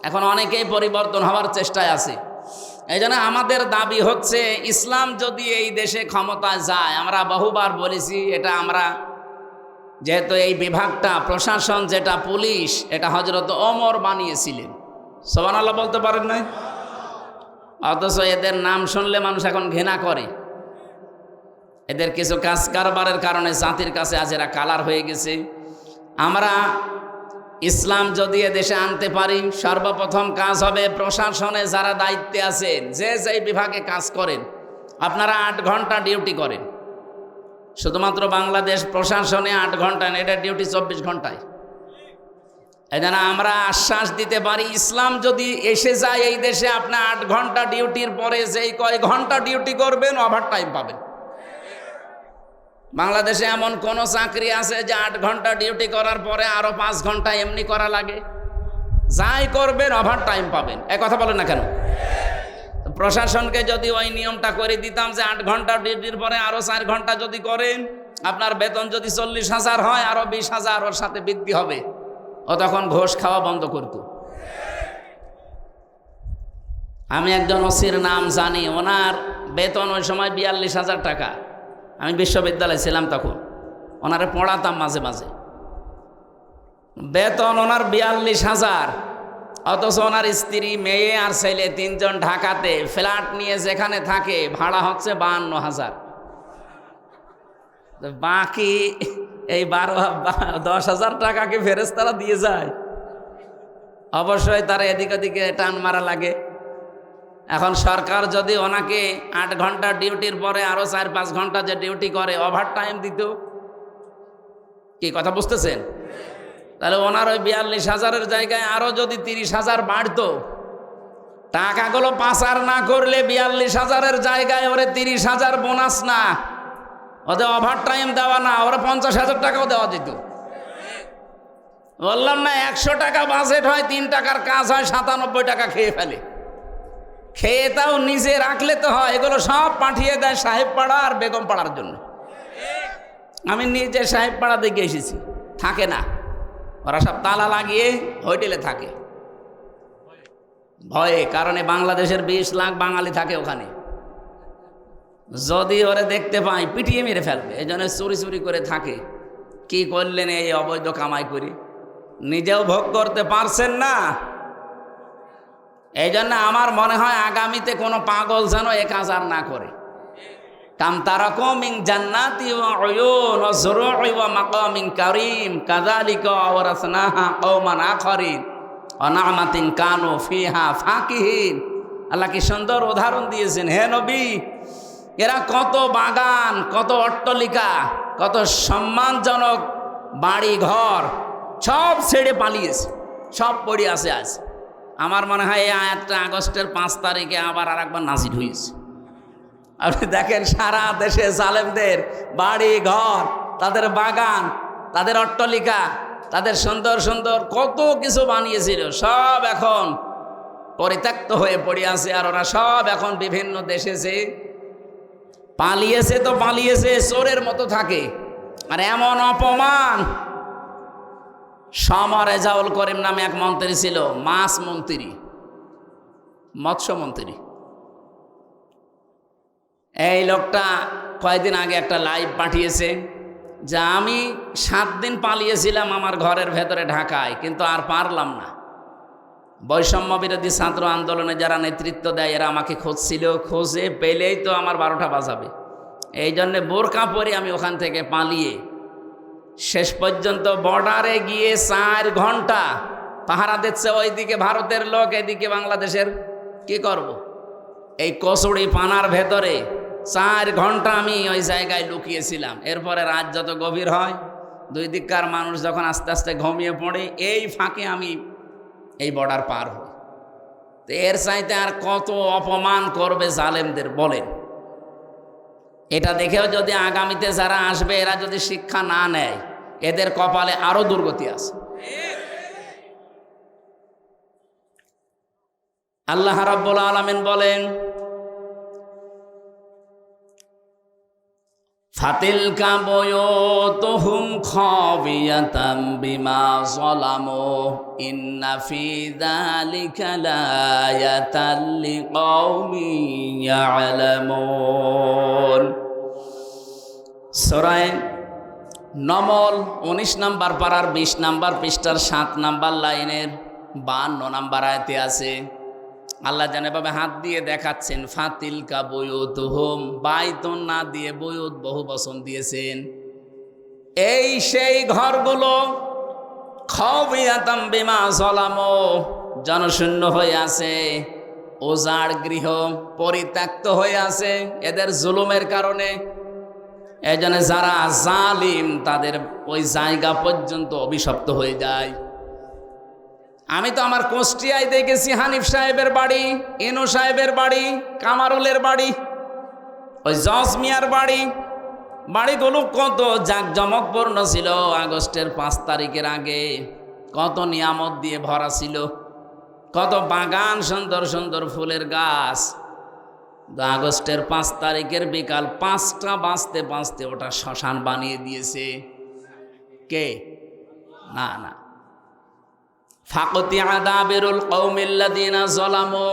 এখন অনেকেই পরিবর্তন হওয়ার চেষ্টায় আছে। এই জন্য আমাদের দাবি হচ্ছে, ইসলাম যদি এই দেশে ক্ষমতায় যায়, আমরা বহুবার বলেছি এটা আমরা, যেহেতু এই বিভাগটা প্রশাসন যেটা পুলিশ, এটা হযরত ওমর বানিয়েছিলেন। সুবহানাল্লাহ বলতে পারেন নাই? অথচ এদের নাম শুনলে মানুষ এখন ঘৃণা করে। এদের কিছু কাজ কারবারের কারণে জাতির কাছে আজ এরা কালার হয়ে গেছে। আমরা ইসলাম যদি দেশে আনতে পারি, সর্বপ্রথম কাজ হবে প্রশাসনে যারা দায়িত্বে আছেন, যে যেই বিভাগে কাজ করেন, আপনারা 8 ঘন্টা ডিউটি করেন। শুধুমাত্র বাংলাদেশ প্রশাসনে 8 ঘন্টা না, এটা ডিউটি 24 ঘন্টায়। এই জন্য আমরা আশ্বাস দিতে পারি, ইসলাম যদি এসে যায় এই দেশে, আপনি 8 ঘন্টা ডিউটির পরে যেই কয় ঘন্টা ডিউটি করবেন ওভার টাইম পাবেন। বাংলাদেশে এমন কোন চাকরি আছে যে 8 ঘন্টা ডিউটি করার পরে আরো 5 ঘন্টা এমনি করা লাগে? যাই করবেন ওভার টাইম পাবেন। এই কথা বলেন না কেন? প্রশাসনকে যদি ওই নিয়মটা করে দিতাম যে 8 ঘন্টা ডিউটির পরে আরো 4 ঘন্টা যদি করেন, আপনার বেতন যদি 40,000 হয়, আরো 20,000 ওর সাথে বৃদ্ধি হবে, ও তখন ঘোষ খাওয়া বন্ধ করত। আমি একজন ওসির নাম জানি, ওনার বেতন ওই সময় 42,000 টাকা। আমি বিশ্ববিদ্যালয়ে ছিলাম তখন, ওনারে পড়াতাম মাঝে মাঝে। বেতন ওনার 42,000, অথচ ওনার স্ত্রী, মেয়ে আর ছেলে 3 জন ঢাকাতে ফ্ল্যাট নিয়ে যেখানে থাকে ভাড়া হচ্ছে 52,000। বাকি এই 10,000 টাকা কি ফেরেশতারা দিয়ে যায়? অবশ্যই তারা এদিক ওদিকে টান মারা লাগে। এখন সরকার যদি ওনাকে 8 ঘন্টা ডিউটির পরে আরো 4-5 ঘন্টা যে ডিউটি করে ওভার টাইম দিত, কি কথা বুঝতেছেন? তাহলে ওনার ওই 42,000-এর জায়গায় আরো যদি 30,000 বাড়তো, টাকাগুলো পাচার না করলে 42,000-এর জায়গায় ওরে 30,000 বোনাস না, ওদের ওভার টাইম দেওয়া না, ওরা 50,000 টাকাও দেওয়া যেত। বললাম না, 100 টাকা বাজেট হয়, 3 টাকার কাজ হয়, 97 টাকা খেয়ে ফেলে। খেয়ে তাও নিজে রাখলে তো হয়, এগুলো সব পাঠিয়ে দেয় সাহেব পাড়া আর বেগম পাড়ার জন্য। আমি নিজে সাহেব পাড়া দেখে এসেছি, থাকে না, ওরা সব তালা লাগিয়ে হোটেলে থাকে ভয়ে, কারণে বাংলাদেশের 20 লাখ বাঙালি থাকে ওখানে। যদি ওরে দেখতে পাই পিটিয়ে মেরে ফেলবে, এই জন্য চুরি চুরি করে থাকে। কি করলেন এই অবৈধ কামাই করে? নিজেও ভোগ করতে পারছেন না। এই জন্য আমার মনে হয় আগামীতে কোনো পাগল যেন এ কাজ আর না করে। কাম তারাকুম মিন জান্নাতি ওয়া উয়ুন ওয়া যুরুই ওয়া মাকামিন কারীম কাযালিকা আওরাসনাহা কওমান আখারিন ওয়া নি'মাতিন কানু ফিহা ফাকিহিন। আল্লাহ কি সুন্দর উদাহরণ দিয়েছেন। হে নবী, এরা কত বাগান, কত অট্টালিকা, কত সম্মানজনক বাড়ি ঘর সব ছেড়ে পালিয়েছে, সব পড়ে আছে আজ। আমার মনে হয় এই আয়াতটা আগস্টের 5 তারিখে আবার আরেকবার নাজিল হয়েছে। আপনি দেখেন সারা দেশে জালেমদের বাড়ি ঘর, তাদের বাগান, তাদের অট্টালিকা, তাদের সুন্দর সুন্দর কত কিছু বানিয়েছিল, সব এখন পরিত্যক্ত হয়ে পড়ে আছে। আর ওরা সব এখন বিভিন্ন দেশে যে পালিয়েছে, তো পালিয়েছে, চোরের মতো থাকে। আর এমন অপমান, রেজাউল করিম নামে এক মন্ত্রী ছিল, মাছ মন্ত্রী, মৎস্য মন্ত্রী, এই লোকটা কয়েকদিন আগে একটা লাইভ পাঠিয়েছে যে আমি 7 দিন পালিয়েছিলাম আমার ঘরের ভেতরে ঢাকায়, কিন্তু আর পারলাম না। বৈষম্য বিরোধী ছাত্র আন্দোলনে যারা নেতৃত্ব দেয় এরা আমাকে খুঁজছিল, খুঁজে পেলেই তো আমার 12টা বাজাবে। এই জন্যে বোরকা পরে আমি ওখান থেকে পালিয়ে শেষ পর্যন্ত বর্ডারে গিয়ে 4 ঘন্টা পাহারা দিচ্ছে। ওইদিকে ভারতের লোক, এদিকে বাংলাদেশের। কি করব? এই কচুরি পানার ভেতরে 4 ঘন্টা আমি ওই জায়গায় লুকিয়েছিলাম। এরপরে রাত যত গভীর হয়, দুই দিককার মানুষ যখন আস্তে আস্তে ঘুমিয়ে পড়ে, এই ফাঁকে আমি এই বর্ডার পার হই। তো এর চাইতে আর কত অপমান করবে জালেমদের বলেন? এটা দেখেও যদি আগামীতে যারা আসবে এরা যদি শিক্ষা না নেয়, এদের কপালে আরো দুর্গতি আছে। আল্লাহ রাব্বুল আলামিন বলেন, ফাতিলকা বুয়ুতুহুম খাবিয়াতাম বিমা যালামু ইন্না ফি যালিকা লায়াতাল লিকাওমিন ইয়ালামুন। সূরা নমল 19 নম্বর পারার 20 নম্বর পৃষ্ঠার 7 নম্বর লাইনের 52 নম্বর আয়াতে আছে। আল্লাহ জানেভাবে হাত দিয়ে দেখাচ্ছেন, ফাতিলকা বুয়ুতুহুম, বাইতুন না দিয়ে বুয়ুত বহু বচন দিয়েছেন। এই সেই ঘরগুলো, খাবিয়াতাম বিমা যালামু, জনশূন্য হয়ে আছে, উজাড় গৃহ, পরিত্যক্ত হয়ে আছে এদের জুলুমের কারণে। এই জন্য যারা জালিম তাদের ওই জায়গা পর্যন্ত অভিশপ্ত হয়ে যায়। আমি তো আমার কুষ্টিয়ায় দেখেছি হানিফ সাহেবের বাড়ি, ইনু সাহেবের বাড়ি, কামারুলের বাড়ি, ওই জজ মিয়ার বাড়ি, বাড়িগুলো কত জাঁকজমকপূর্ণ ছিল। আগস্টের 5 তারিখের আগে কত নিয়ামত দিয়ে ভরা ছিল, কত বাগান, সুন্দর সুন্দর ফুলের গাছ। আগস্টের 5 তারিখের বিকাল 5টা বাজতে বাজতে ওটা শ্মশান বানিয়ে দিয়েছে কে? না না, ফাকতি আদাবিরুল কওমিল্লাযিনা যালামু।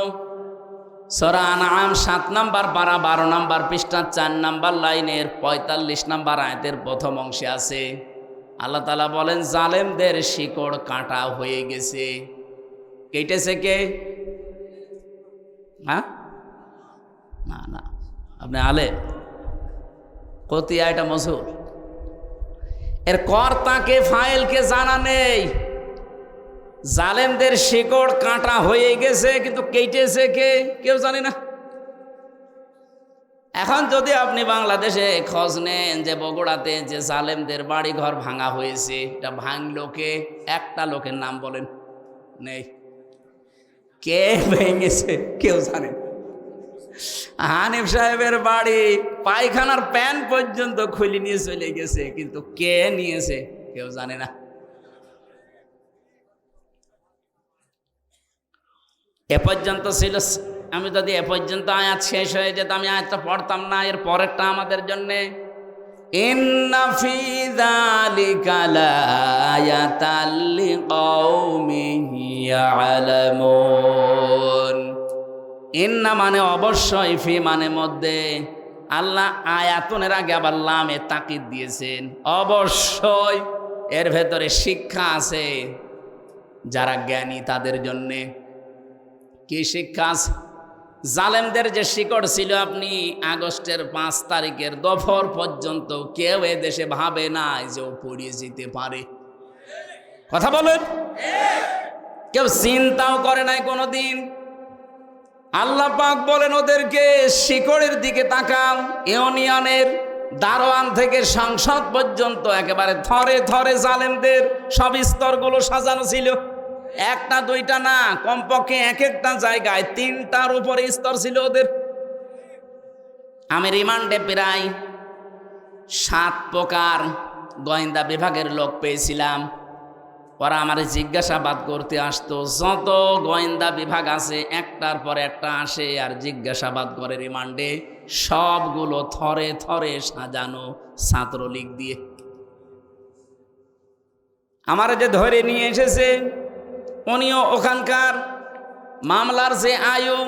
সূরা আনআম 7 নম্বর পারা 12 নম্বর পৃষ্ঠা 4 নম্বর লাইনের 45 নম্বর আয়াতের প্রথম অংশে আছে। আল্লাহ তাআলা বলেন, জালেমদের শিকড় কাটা হয়ে গেছে। কেটেছে কে? হ্যাঁ, না না, আপনি আলে কতি আয়টা মজুর, এর কর্তাকে ফাইলকে জানা নেই। জালেমদের শিকড় কাটা হয়ে গেছে, কিন্তু কেটেছে কে কেউ জানে না। এখন যদি আপনি বাংলাদেশে খোঁজ নেন যে বগুড়াতে যে জালেমদের বাড়ি ঘর ভাঙা হয়েছে, এটা ভাঙলো কে? একটা লোকের নাম বলেন। নেই। কে ভেঙেছে কেউ জানে না। হানিফ সাহেবের বাড়ি পায়খানার প্যান পর্যন্ত খুলে নিয়ে চলে গেছে, কিন্তু কে নিয়েছে কেউ জানে না। এ পর্যন্ত ছিল। আমি যদি এ পর্যন্ত আয়াত শেষ হয়ে যেত, আমি আয়াতটা পড়তাম না। এর পরেরটা আমাদের জন্যে, ইন্না ফি যালিকা লায়াতাল লিকাওমিন ইয়ালামুন। ইন্না মানে অবশ্যই, ফি মানে মধ্যে, আল্লাহ আয়াতুনের আগে আবার লামে তাকিদ দিয়েছেন। অবশ্যই এর ভেতরে শিক্ষা আছে যারা জ্ঞানী তাদের জন্যে। কি শিক্ষা আছে? জালেমদের যে শিকড় ছিল, আপনি আগস্টের 5 তারিখের দুপুর পর্যন্ত কেউ এ দেশে ভাবে না যে ও পড়িয়ে যেতে পারে। কথা বলেন? কেউ চিন্তাও করে নাই কোনোদিন। আল্লাহ পাক বলেন ওদেরকে, শিকড়ের দিকে তাকাও। ইউনিয়নের দারোয়ান থেকে সংসদ পর্যন্ত একেবারে থরে থরে জালেমদের সব স্তরগুলো সাজানো ছিল। একটা দুইটা না, কমপক্ষে এক একটা জায়গায় 3টার উপরে স্তর ছিল ওদের। আমি রিমান্ডে প্রায় 7 প্রকার গোয়েন্দা বিভাগের লোক পেয়েছিলাম। ওরা আমার জিজ্ঞাসাবাদ করতে আসতো। যত গোয়েন্দা বিভাগ আছে একটার পর একটা আসে আর জিজ্ঞাসাবাদ করে রিমান্ডে। সবগুলো থরে থরে সাজানো ছাত্রলীগ দিয়ে। আমার যে ধরে নিয়ে এসেছে উনিও ওখানকার, মামলার যে আয়ু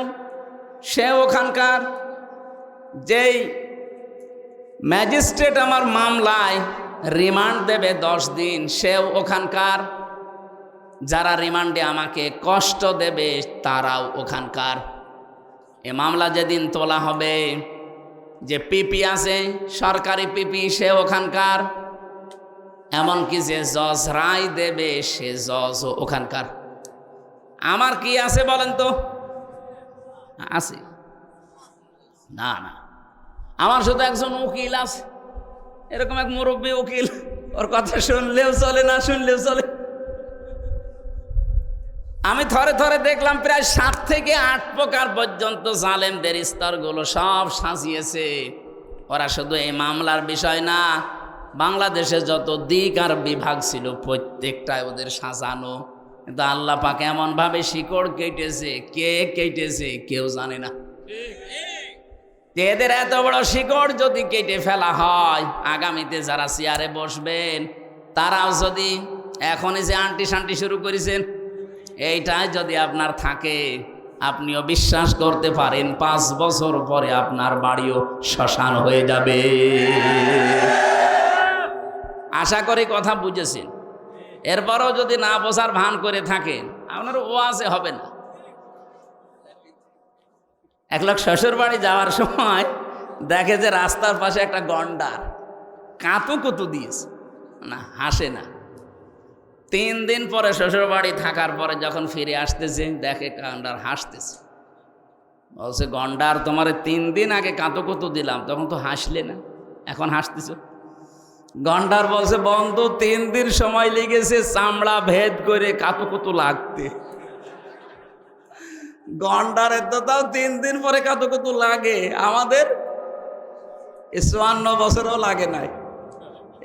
সে ওখানকার, যেই ম্যাজিস্ট্রেট আমার মামলায় রিমান্ড দেবে 10 দিন, সেও ওখানকার। যারা রিমান্ডে আমাকে কষ্ট দেবে তারাও ওখানকার। এ মামলা যেদিন তোলা হবে, যে পিপি আছে সরকারি পিপি, সে ওখানকার। এমনকি যে জজ রায় দেবে সে জজও ওখানকার। আমার কি আছে বলেন তো? আছে না? না, আমার শুধু একজন উকিল আছে, এরকম এক মুরব্বী উকিল, ওর কথা শুনলেও চলে, না শুনলেও চলে। আমি থরে থরে দেখলাম প্রায় 7 থেকে 8 প্রকার পর্যন্ত জালেমদের স্তরগুলো সব সাজিয়েছে। ওরা শুধু এই মামলার বিষয় না, বাংলাদেশে যত দিক আর বিভাগ ছিল প্রত্যেকটাই ওদের সাজানো। কিন্তু আল্লাহ পাক এমনভাবে শিকড় কেটেছে, কে কেটেছে কেউ জানে না। এদের এত বড় শিকড় যদি কেটে ফেলা হয়, আগামীতে যারা চেয়ারে বসবেন তারাও যদি এখনই যে আন্টি শান্টি শুরু করেছেন, এইটাই যদি আপনার থাকে, আপনিও বিশ্বাস করতে পারেন 5 বছর পরে আপনার বাড়িও শ্মশান হয়ে যাবে। আশা করি কথা বুঝেছেন। এরপরও যদি না বোঝার ভান করে থাকেন, আপনার ওয়াজে হবে না। এক লোক শ্বশুর বাড়ি যাওয়ার সময় দেখে যে রাস্তার পাশে একটা গন্ডার কাতুকুতু দিয়েছে, না হাসে না। 3 দিন পরে শ্বশুর বাড়ি থাকার পরে যখন ফিরে আসতেছে, দেখে গন্ডার হাসতেছে। বলছে, গন্ডার তোমার 3 দিন আগে কাতুকুতু দিলাম, তখন তো হাসলে না, এখন হাসতেছ। গন্ডার বলছে, বন্ধু 3 দিন সময় লেগেছে চামড়া ভেদ করে কাতুকুতু লাগতে। গন্ডারের তো তাও 3 দিন পরে কাতুকুতু লাগে, আমাদের 54 বছরও লাগে নাই।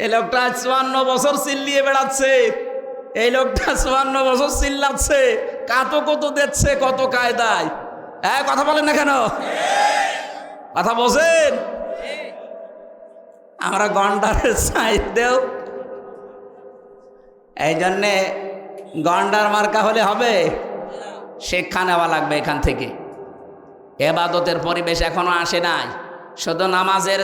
এই লোকটা 54 বছর চিল্লিয়ে বেড়াচ্ছে, এই লোকটা 54 বছর চিল্লাচ্ছে, কাতুকুতু দিচ্ছে কত কায়দায়। কথা বলেন না কেন? কথা বোঝেন? আমরা গন্ডারের সাইড দেও, এই জন্যে গন্ডার মার্কা হলে হবে, শিক্ষা নেওয়া লাগবে এখান থেকে। এবাদতের পরিবেশ এখনো আসে নাই। শুধু নামাজের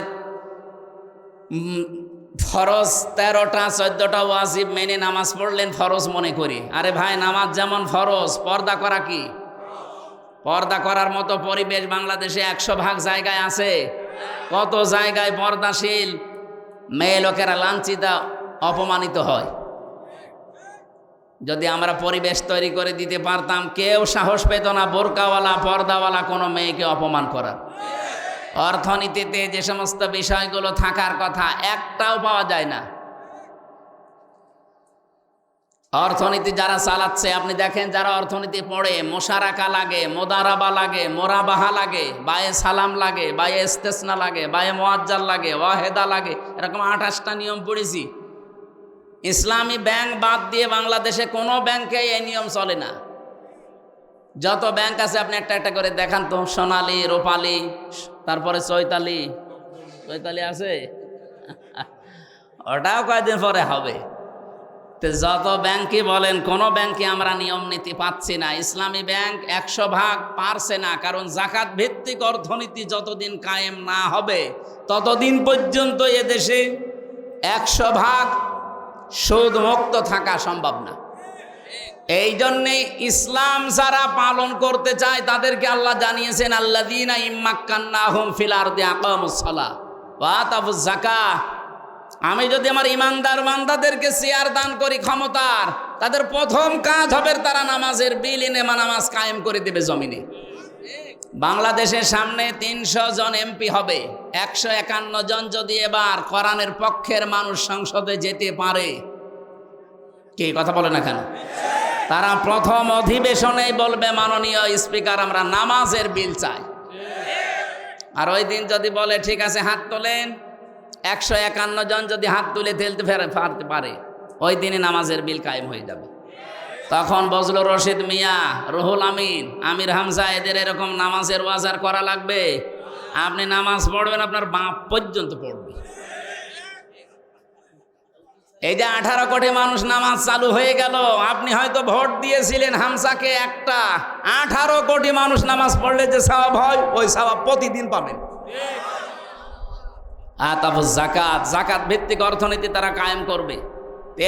ফরজ 13টা 14টা ওয়াজিব মেনে নামাজ পড়লেন ফরজ মনে করি। আরে ভাই, নামাজ যেমন ফরজ, পর্দা করা কি? পর্দা করার মতো পরিবেশ বাংলাদেশে 100% জায়গায় আছে। কত জায়গায় পর্দাশীল মেয়ে লোকেরা লাঞ্ছিত, অপমানিত হয়। যদি আমরা পরিবেশ তৈরি করে দিতে পারতাম, কেউ সাহস পেত না বোরকাওয়ালা পর্দাওয়ালা কোনো মেয়েকে অপমান করার। অর্থনীতিতে যে সমস্ত বিষয়গুলো থাকার কথা একটাও পাওয়া যায় না। অর্থনীতি যারা চালাচ্ছে, আপনি দেখেন যারা অর্থনীতি পড়ে, মোশারাকা লাগে, মোদারাবা লাগে, মোরাবাহা লাগে, বায়ে সালাম লাগে, বায়ে ইস্তেসনা লাগে, বায়ে মুআজ্জাল লাগে, ওয়াহেদা লাগে, এরকম 28টা নিয়ম পড়েছি। ইসলামী ব্যাংক বাদ দিয়ে বাংলাদেশে কোনো ব্যাংকে এই নিয়ম চলে না। যত ব্যাংক আছে আপনি একটা একটা করে দেখান তো। সোনালী, রূপালী, তারপরে চৈতালি আছে, ওটাও কয়েকদিন পরে হবে। তো যত ব্যাংকই বলেন, কোনো ব্যাংকে আমরা নিয়ম নীতি পাচ্ছি না। ইসলামী ব্যাংক 100% পারছে না, কারণ জাকাত ভিত্তিক অর্থনীতি যতদিন কায়েম না হবে ততদিন পর্যন্ত এদেশে 100% সুদ মুক্ত থাকা সম্ভব না। এই জন্যে ইসলাম যারা পালন করতে চায় তাদেরকে আল্লাহ জানিয়েছেন, আল্লাযীনা ইম্মাক্কান্নাহুম ফিল আরদি আকামুস সালাহ ওয়া আতাউজ যাকাহ। আমি যদি আমার ইমানদার বান্দাদেরকে চেয়ার দান করি ক্ষমতার, তাদের প্রথম কাজ হবে তারা নামাজের বিল এনে নামাজ কায়েম করে দেবে জমিনে। বাংলাদেশের সামনে 300 জন এমপি হবে, 151 জন যদি এবার কোরআনের পক্ষের মানুষ সংসদে যেতে পারে, কি কথা বলে না কেন? তারা প্রথম অধিবেশনেই বলবে, মাননীয় স্পিকার, আমরা নামাজের বিল চাই। আর ওই দিন যদি বলে ঠিক আছে হাত তোলেন, 151 জন যদি হাত তুলে ফেলতে পারে, ওই দিনে নামাজের বিল কায়েম হয়ে যাবে। তখন বজলুর রশিদ মিয়া, রুহুল আমিন, আমির হামজা, এদের এরকম নামাজের ওয়াজার করা লাগবে। আপনি নামাজ পড়বেন, আপনার বাপ পর্যন্ত পড়বে। এই যে 18 কোটি মানুষ নামাজ চালু হয়ে গেল, আপনি হয়তো ভোট দিয়েছিলেন হামসাকে একটা, 18 কোটি মানুষ নামাজ পড়লে যে সওয়াব হয়, ওই সওয়াব প্রতিদিন পাবেন। তারপর জাকাত, জাকাত ভিত্তিক অর্থনীতি তারা কায়েম করবে।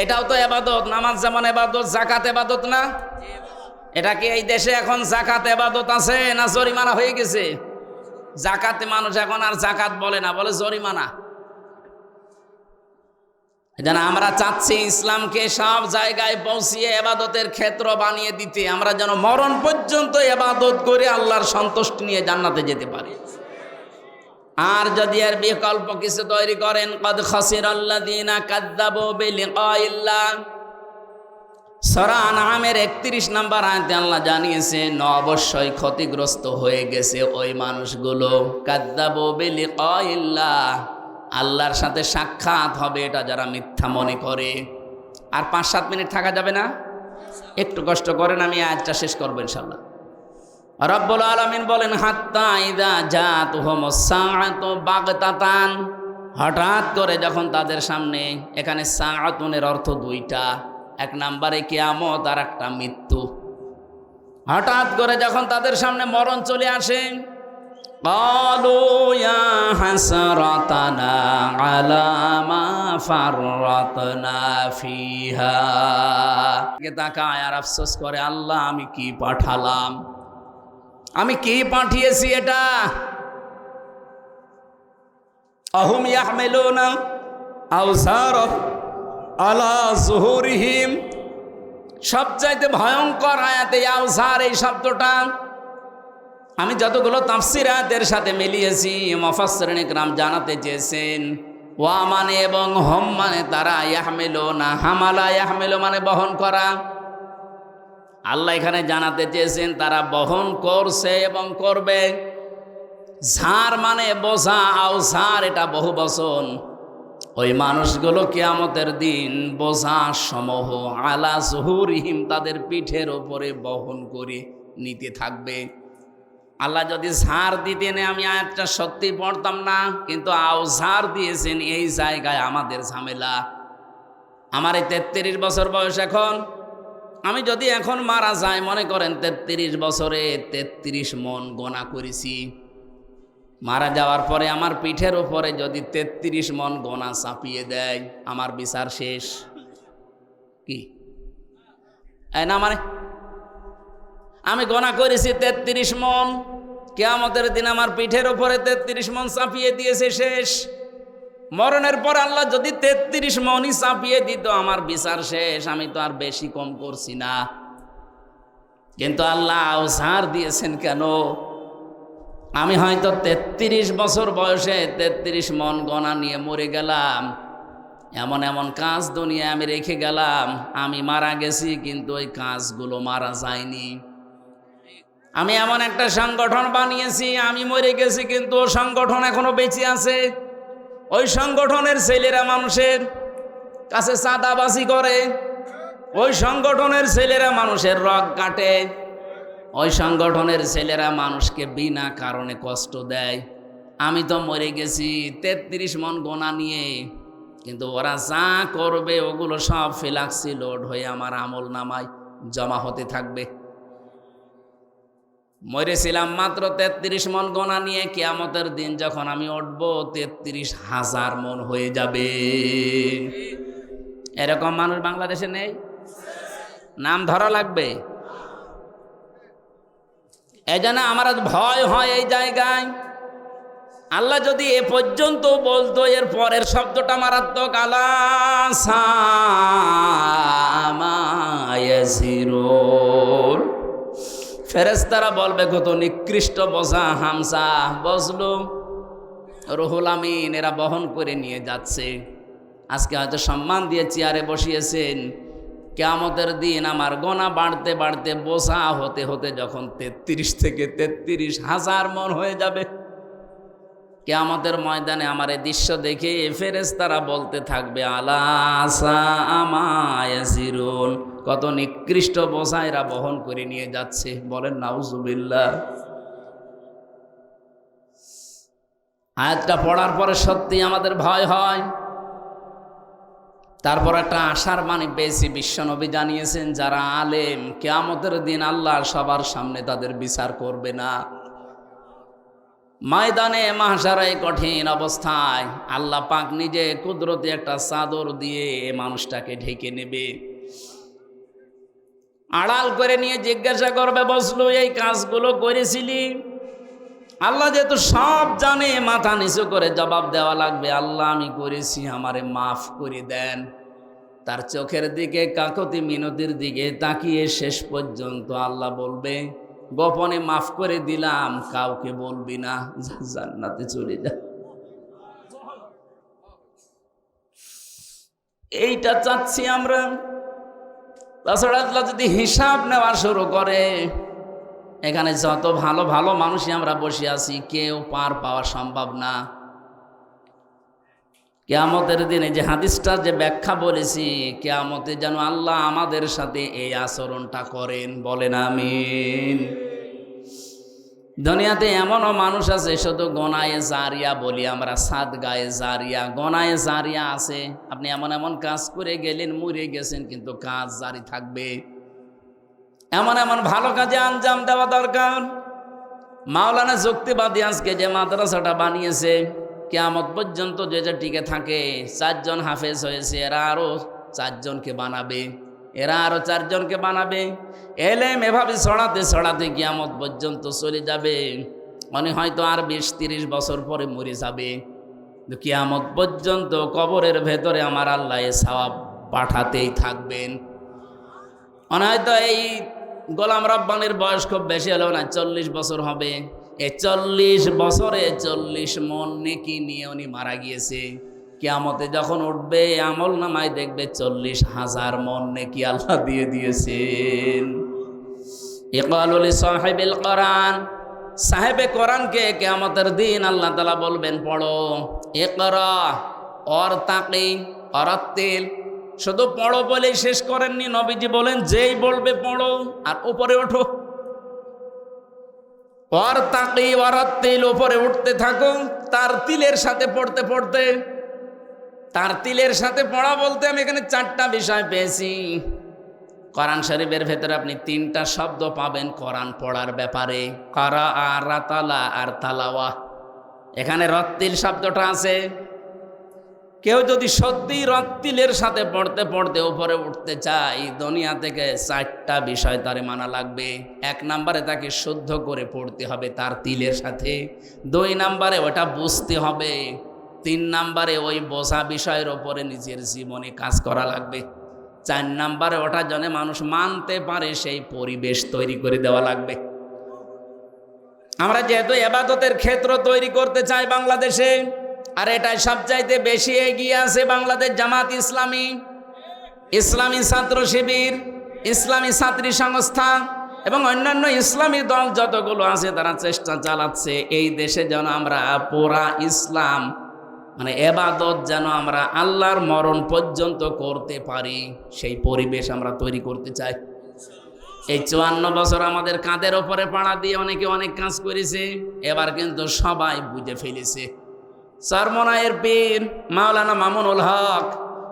এটাও তো এবাদত, নামাজ যেমন এবাদত, জাকাত এবাদত না? এটা কি এই দেশে এখন জাকাত এবাদত আছে না জরিমানা হয়ে গেছে? জাকাতে মানুষ এখন আর জাকাত বলে না, বলে জরিমানা। যেন আমরা চাচ্ছি ইসলামকে সব জায়গায় পৌঁছিয়ে এবাদতের ক্ষেত্র বানিয়ে দিতে, আমরা যেন মরণ পর্যন্ত এবাদত করে আল্লাহর সন্তুষ্টি নিয়ে জান্নাতে যেতে পারি। আর যদি এর বিকল্প কিছু তৈরি করেন, কদ খাসিরাল্লাযীনা কাযযাবু বিলিকাইল্লাহ, সূরা আনআমের ৩১ নম্বর আয়াতে আল্লাহ জানিয়েছেন অবশ্যই ক্ষতিগ্রস্ত হয়ে গেছে ওই মানুষগুলো। কাযযাবু বিলিকাইল্লাহ, আল্লাহর সাথে সাক্ষাৎ হবে এটা যারা মিথ্যা মনে করে। আর ৫-৭ মিনিট থাকা যাবে না? একটু কষ্ট করেন, আমি আয়াতটা শেষ করবো ইনশাআল্লাহ। রব্বুল আলামিন বলেন, হাত্তা ইযা জাতুহুমুস সাআতু বাগতাতান, হঠাৎ করে যখন তাদের সামনে, এখানে সাআতুনের অর্থ দুইটা, এক নম্বরে কিয়ামত আর একটা মৃত্যু। হঠাৎ করে যখন তাদের সামনে মরণ চলে আসে, ক্বালু ইয়া হাসরাতানা আলা মা ফাররাতনা ফিহা, তাকায় আর আফসোস করে, আল্লাহ আমি কি পাঠালাম, আমি কি পাঠিয়েছি এটা। আহুম ইয়াহমিলুনা আওযারাহুম আলা যুহুরিহিম, সবচাইতে ভয়ঙ্কর আয়াতে আওযার এই শব্দটা আমি যতগুলো তাফসীর আয়াতের সাথে মিলিয়েছি, মুফাসসিরিন ইকরাম জানাতে চেয়েছেন ওয়া মানে এবং হম মানে তারা, ইয়াহমিলুনা হামালা ইয়াহমিলু মানে বহন করা। আল্লাহ এখানে জানাতে চেয়েছেন তারা বহন করছে এবং করবে। ঝাড় মানে বোঝা, আওঝার এটা বহু বচন। ওই মানুষগুলো কিয়ামতের দিন বোঝা সমূহ আলা যুহুরিহিম, তাদের পিঠের ওপরে বহন করে নিতে থাকবে। আল্লাহ যদি ঝাড় দিতেন আমি আয়াতটা সত্যি পড়তাম না, কিন্তু আওঝার দিয়েছেন, এই জায়গায় আমাদের ঝামেলা। আমার এই ৩৩ বছর বয়স এখন, আমি যদি এখন মারা যাই, মনে করেন ৩৩ বছরে ৩৩ মন গোনা করেছি, মারা যাওয়ার পরে আমার পিঠের উপরে যদি ৩৩ মন গোনা চাপিয়ে দেয়, আমার বিচার শেষ কি? না মানে আমি গোনা করেছি ৩৩ মন, কিয়ামতের দিন আমার পিঠের উপরে ৩৩ মন চাপিয়ে দিয়েছে, শেষ। মরণের পর আল্লাহ যদি ৩৩ মনই চাপিয়ে দিত, আমার বিচার শেষ, আমি তো আর বেশি কম করছি না। কিন্তু আল্লাহ আওঝার দিয়েছেন কেন? আমি হয়তো ৩৩ বছর বয়সে ৩৩ মন গোনা নিয়ে মরে গেলাম, এমন এমন কাজ দুনিয়ায় আমি রেখে গেলাম, আমি মারা গেছি কিন্তু ওই কাজগুলো মারা যায়নি। আমি এমন একটা সংগঠন বানিয়েছি, আমি মরে গেছি কিন্তু ও সংগঠন এখনো বেঁচে আছে। ওই সংগঠনের ছেলেরা মানুষের কাছে চাঁদাবাজি করে, ওই সংগঠনের ছেলেরা মানুষের রগ কাটে, ওই সংগঠনের ছেলেরা মানুষকে বিনা কারণে কষ্ট দেয়। আমি তো মরে গেছি ৩৩ মন গোনা নিয়ে, কিন্তু ওরা যা করবে ওগুলো সব ফিলাক্সি লোড হয়ে আমার আমল নামায় জমা হতে থাকবে। মরেছিলাম মাত্র ৩৩ মন গোনা নিয়ে, কিয়ামতের দিন যখন আমি উঠব ৩৩,০০০ মন হয়ে যাবে। এরকম মানুষ বাংলাদেশে নেই? নাম ধরা লাগবে। এই জন্য আমার ভয় হয় এই জায়গায়। আল্লাহ যদি এ পর্যন্ত বলতো, এর পরের শব্দটা মারাত্মক, আলা সামা ইয়াসিরুন, ফেরেশতারা বলবে কত নিকৃষ্ট বোঝা হামজা বজলু রুহুল আমিন এরা বহন করে নিয়ে যাচ্ছে। আজকে হয়তো সম্মান দিয়ে চেয়ারে বসিয়েছেন, কিয়ামতের দিন আমার গোনা বাড়তে বাড়তে বোঝা হতে হতে যখন ৩৩ থেকে ৩৩,০০০ মন হয়ে যাবে, কিয়ামতের ময়দানে আমার এই দৃশ্য দেখে ফেরেশতারা বলতে থাকবে, আলা সামা ইয়াসিরুন, কত নিকৃষ্ট বোঝা এরা বহন করে নিয়ে যাচ্ছে। বলেন নাউজুবিল্লাহ। আয়াতটা পড়ার পরে সত্যি আমাদের ভয় হয়। তারপর একটা আশার বাণী পেয়েছি, বিশ্বনবী জানিয়েছেন যারা আলেম কিয়ামতের দিন আল্লাহ সবার সামনে তাদের বিচার করবে না। ময়দানে মাহশারে কঠিন অবস্থায় আল্লাহ পাক নিজে কুদরতে একটা চাদর দিয়ে মানুষটাকে ঢেকে নেবে, আড়াল করে নিয়ে জিজ্ঞাসা করবে, বসলো এই কাজগুলো করেছিলি? আল্লাহ যেহেতু সব জানে, মাথা নিচু করে জবাব দেওয়া লাগবে, আল্লাহ আমি করেছি, আমারে মাফ করে দেন। তার চোখের দিকে কাকতি মিনতির দিকে তাকিয়ে শেষ পর্যন্ত আল্লাহ বলবে, গোপনে মাফ করে দিলাম, কাউকে বলবি না, জান্নাতে চলে যা। এইটা চাচ্ছি আমরা। তাছাড়া আল্লাহ যদি হিসাব নেওয়া শুরু করে, এখানে যত ভালো ভালো মানুষই আমরা বসে আছি, কেউ পার পাওয়া সম্ভব না। কিয়ামতের দিনে যে হাদিসটা যে ব্যাখ্যা বলেছি, কিয়ামতে যেন আল্লাহ আমাদের সাথে এই আচরণটা করেন, বলেন আমিন। দুনিয়াতে এমনও মানুষ আছে শুধু গোনায়ে জারিয়া বলি আমরা, সাদগায়ে জারিয়া, গোনায়ে জারিয়া আছে। আপনি এমন এমন কাজ করে গেলেন, মরে গেছেন, কিন্তু কাজ জারি থাকবে। এমন এমন ভালো কাজে আঞ্জাম দেওয়া দরকার। মাওলানা যুক্তিবাদী আজকে যে মাদ্রাসাটা বানিয়েছে, কিয়ামত পর্যন্ত যে টিকে থাকে, 4 জন হাফেজ হয়েছে, এরা আরো 4 জনকে বানাবে, এরা আরো 4 জনকে বানাবে। এলেম এভাবে ছড়াতে ছড়াতে কিয়ামত পর্যন্ত চলে যাবে। মানে হয়তো আর 20-30 বছর পরে মরে যাবে, কিয়ামত পর্যন্ত কবরের ভেতরে আমার আল্লাহ এ সওয়াব পাঠাতেই থাকবেন। মনে হয়তো এই গোলাম রব্বানির বয়স খুব বেশি হলো না, 40 বছর হবে। এই 40 বছরে 40 মন নেকি নিয়ে উনি মারা গিয়েছে। কিয়ামতে যখন উঠবে আমল নামায় দেখবে 40,000 মন নেকি আল্লাহ দিয়ে দিয়েছেন। ইকালুল সাহিবিল কোরআন, সাহেবে কোরআনকে কিয়ামতের দিন আল্লাহ তাআলা বলবেন, পড়ো, ইকরা আর তাকি অরাত্তিল। শুধু পড়ো বলেই শেষ করেননি, নবীজি বলেন যেই বলবে পড়ো আর উপরে ওঠো। আর তাকি ওয়ারাত্তিল, উপরে উঠতে থাকো তার তিলের সাথে পড়তে পড়তে। তার তিলের সাথে পড়া বলতে আমি এখানে 4টা বিষয় পেয়েছি। কোরআন শরীফের ভেতরে আপনি 3টা শব্দ পাবেন কোরআন পড়ার ব্যাপারে, কারা আর রাতালা আর তালাওয়া। এখানে রত্তিল শব্দটা আছে। কেউ যদি সত্যি রত্তিলের সাথে পড়তে পড়তে উপরে উঠতে চায়, দুনিয়া থেকে 4টা বিষয় তারে মানা লাগবে। 1 নম্বরে তাকে শুদ্ধ করে পড়তে হবে তার তিলের সাথে, 2 নম্বরে ওটা বুঝতে হবে, 3 নম্বরে ওই বোঝা বিষয়ের ওপরে নিজের জীবনে কাজ করা লাগবে, 4 নম্বরে ওটা যেন মানুষ মানতে পারে সেই পরিবেশ তৈরি করে দেওয়া লাগবে। আমরা যেহেতু ইবাদতের ক্ষেত্র তৈরি করতে চাই বাংলাদেশে, আর এটাই সবচাইতে বেশি এগিয়ে আছে বাংলাদেশ জামাত ইসলামী, ইসলামী ছাত্র শিবির, ইসলামী ছাত্রী সংস্থা এবং অন্যান্য ইসলামী দল যতগুলো আছে, তারা চেষ্টা চালাচ্ছে এই দেশে যেন আমরা পুরা ইসলাম মানে এবাদত যেন আমরা আল্লাহর মরণ পর্যন্ত করতে পারি, সেই পরিবেশ আমরা তৈরি করতে চাই। এই 54 বছর আমাদের কাঁধের ওপরে পাড়া দিয়ে অনেকে অনেক কাজ করেছে, এবার কিন্তু সবাই বুঝে ফেলেছে। চরমনায়ের পীর মাওলানা মামুনুল হক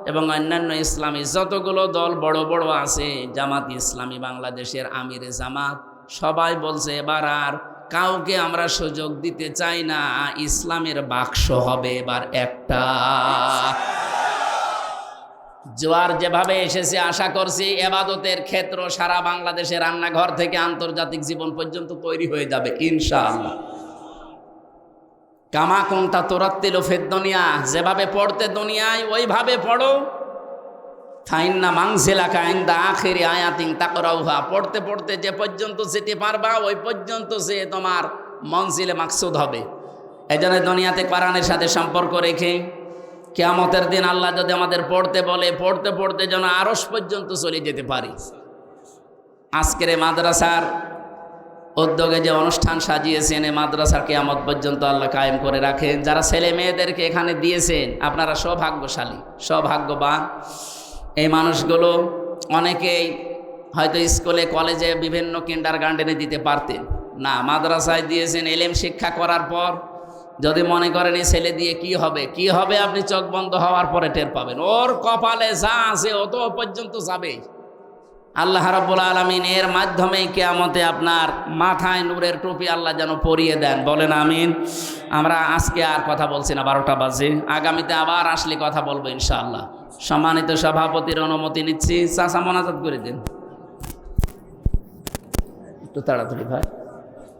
এবং অন্যান্য ইসলামী যতগুলো দল বড় বড় আছে, জামাত ইসলামী বাংলাদেশের আমিরে জামাত, সবাই বলছে এবার আর কাউকে আমরা সুযোগ দিতে চাই না, ইসলামের বাক্স হবে এবার একটা। জোয়ার যেভাবে এসেছে আশা করছি এবাদতের ক্ষেত্র সারা বাংলাদেশের রান্নাঘর থেকে আন্তর্জাতিক জীবন পর্যন্ত তৈরি হয়ে যাবে ইনশাআল্লাহ। কামা কুনতা তুরাত্তিলু ফিদ দুনিয়া, যেভাবে পড়তে দুনিয়ায় ওইভাবে পড়ো। ফাইন্না মানজিলাকা ইনদা আখিরি আয়াতিন তাকরাউহা, পড়তে পড়তে যে পর্যন্ত যেতে পারবা ওই পর্যন্ত যে তোমার মনজিলে মাকসুদ হবে। এজন্য দুনিয়াতে কোরআনের সাথে সম্পর্ক রেখে কিয়ামতের দিন আল্লাহ যদি আমাদের পড়তে বলে, পড়তে পড়তে যেন আরশ পর্যন্ত চলে যেতে পারি। আজকের এই মাদ্রাসার উদ্যোগে যে অনুষ্ঠান সাজিয়েছেন, এই মাদ্রাসার কিয়ামত পর্যন্ত আল্লাহ কায়েম করে রাখেন। যারা ছেলে মেয়েদেরকে এখানে দিয়েছেন আপনারা সৌভাগ্যশালী, সৌভাগ্যবান। এই মানুষগুলো অনেকেই হয়তো স্কুলে কলেজে বিভিন্ন কিন্ডারগার্টেনে দিতে পারতেন না, মাদ্রাসায় দিয়েছেন। এলেম শিক্ষা করার পর যদি মনে করেন এই ছেলে দিয়ে কি হবে, কি হবে আপনি চোখ বন্ধ হওয়ার পরে টের পাবেন। ওর কপালে যা আছে ও তো পর্যন্ত যাবেই। আল্লাহ রাব্বুল আলামিন এর মাধ্যমে কিয়ামতে আপনার মাথায় নূরের টুপি আল্লাহ যেন পরিয়ে দেন, বলেন আমিন। আমরা আজকে আর কথা বলছি না, 12টা বাজে, আগামীতে আবার আসলে কথা বলবো ইনশাআল্লাহ। সম্মানিত সভাপতির অনুমতি নিচ্ছি, চাচা মোনাজাত করে দিন একটু তাড়াতাড়ি ভাই।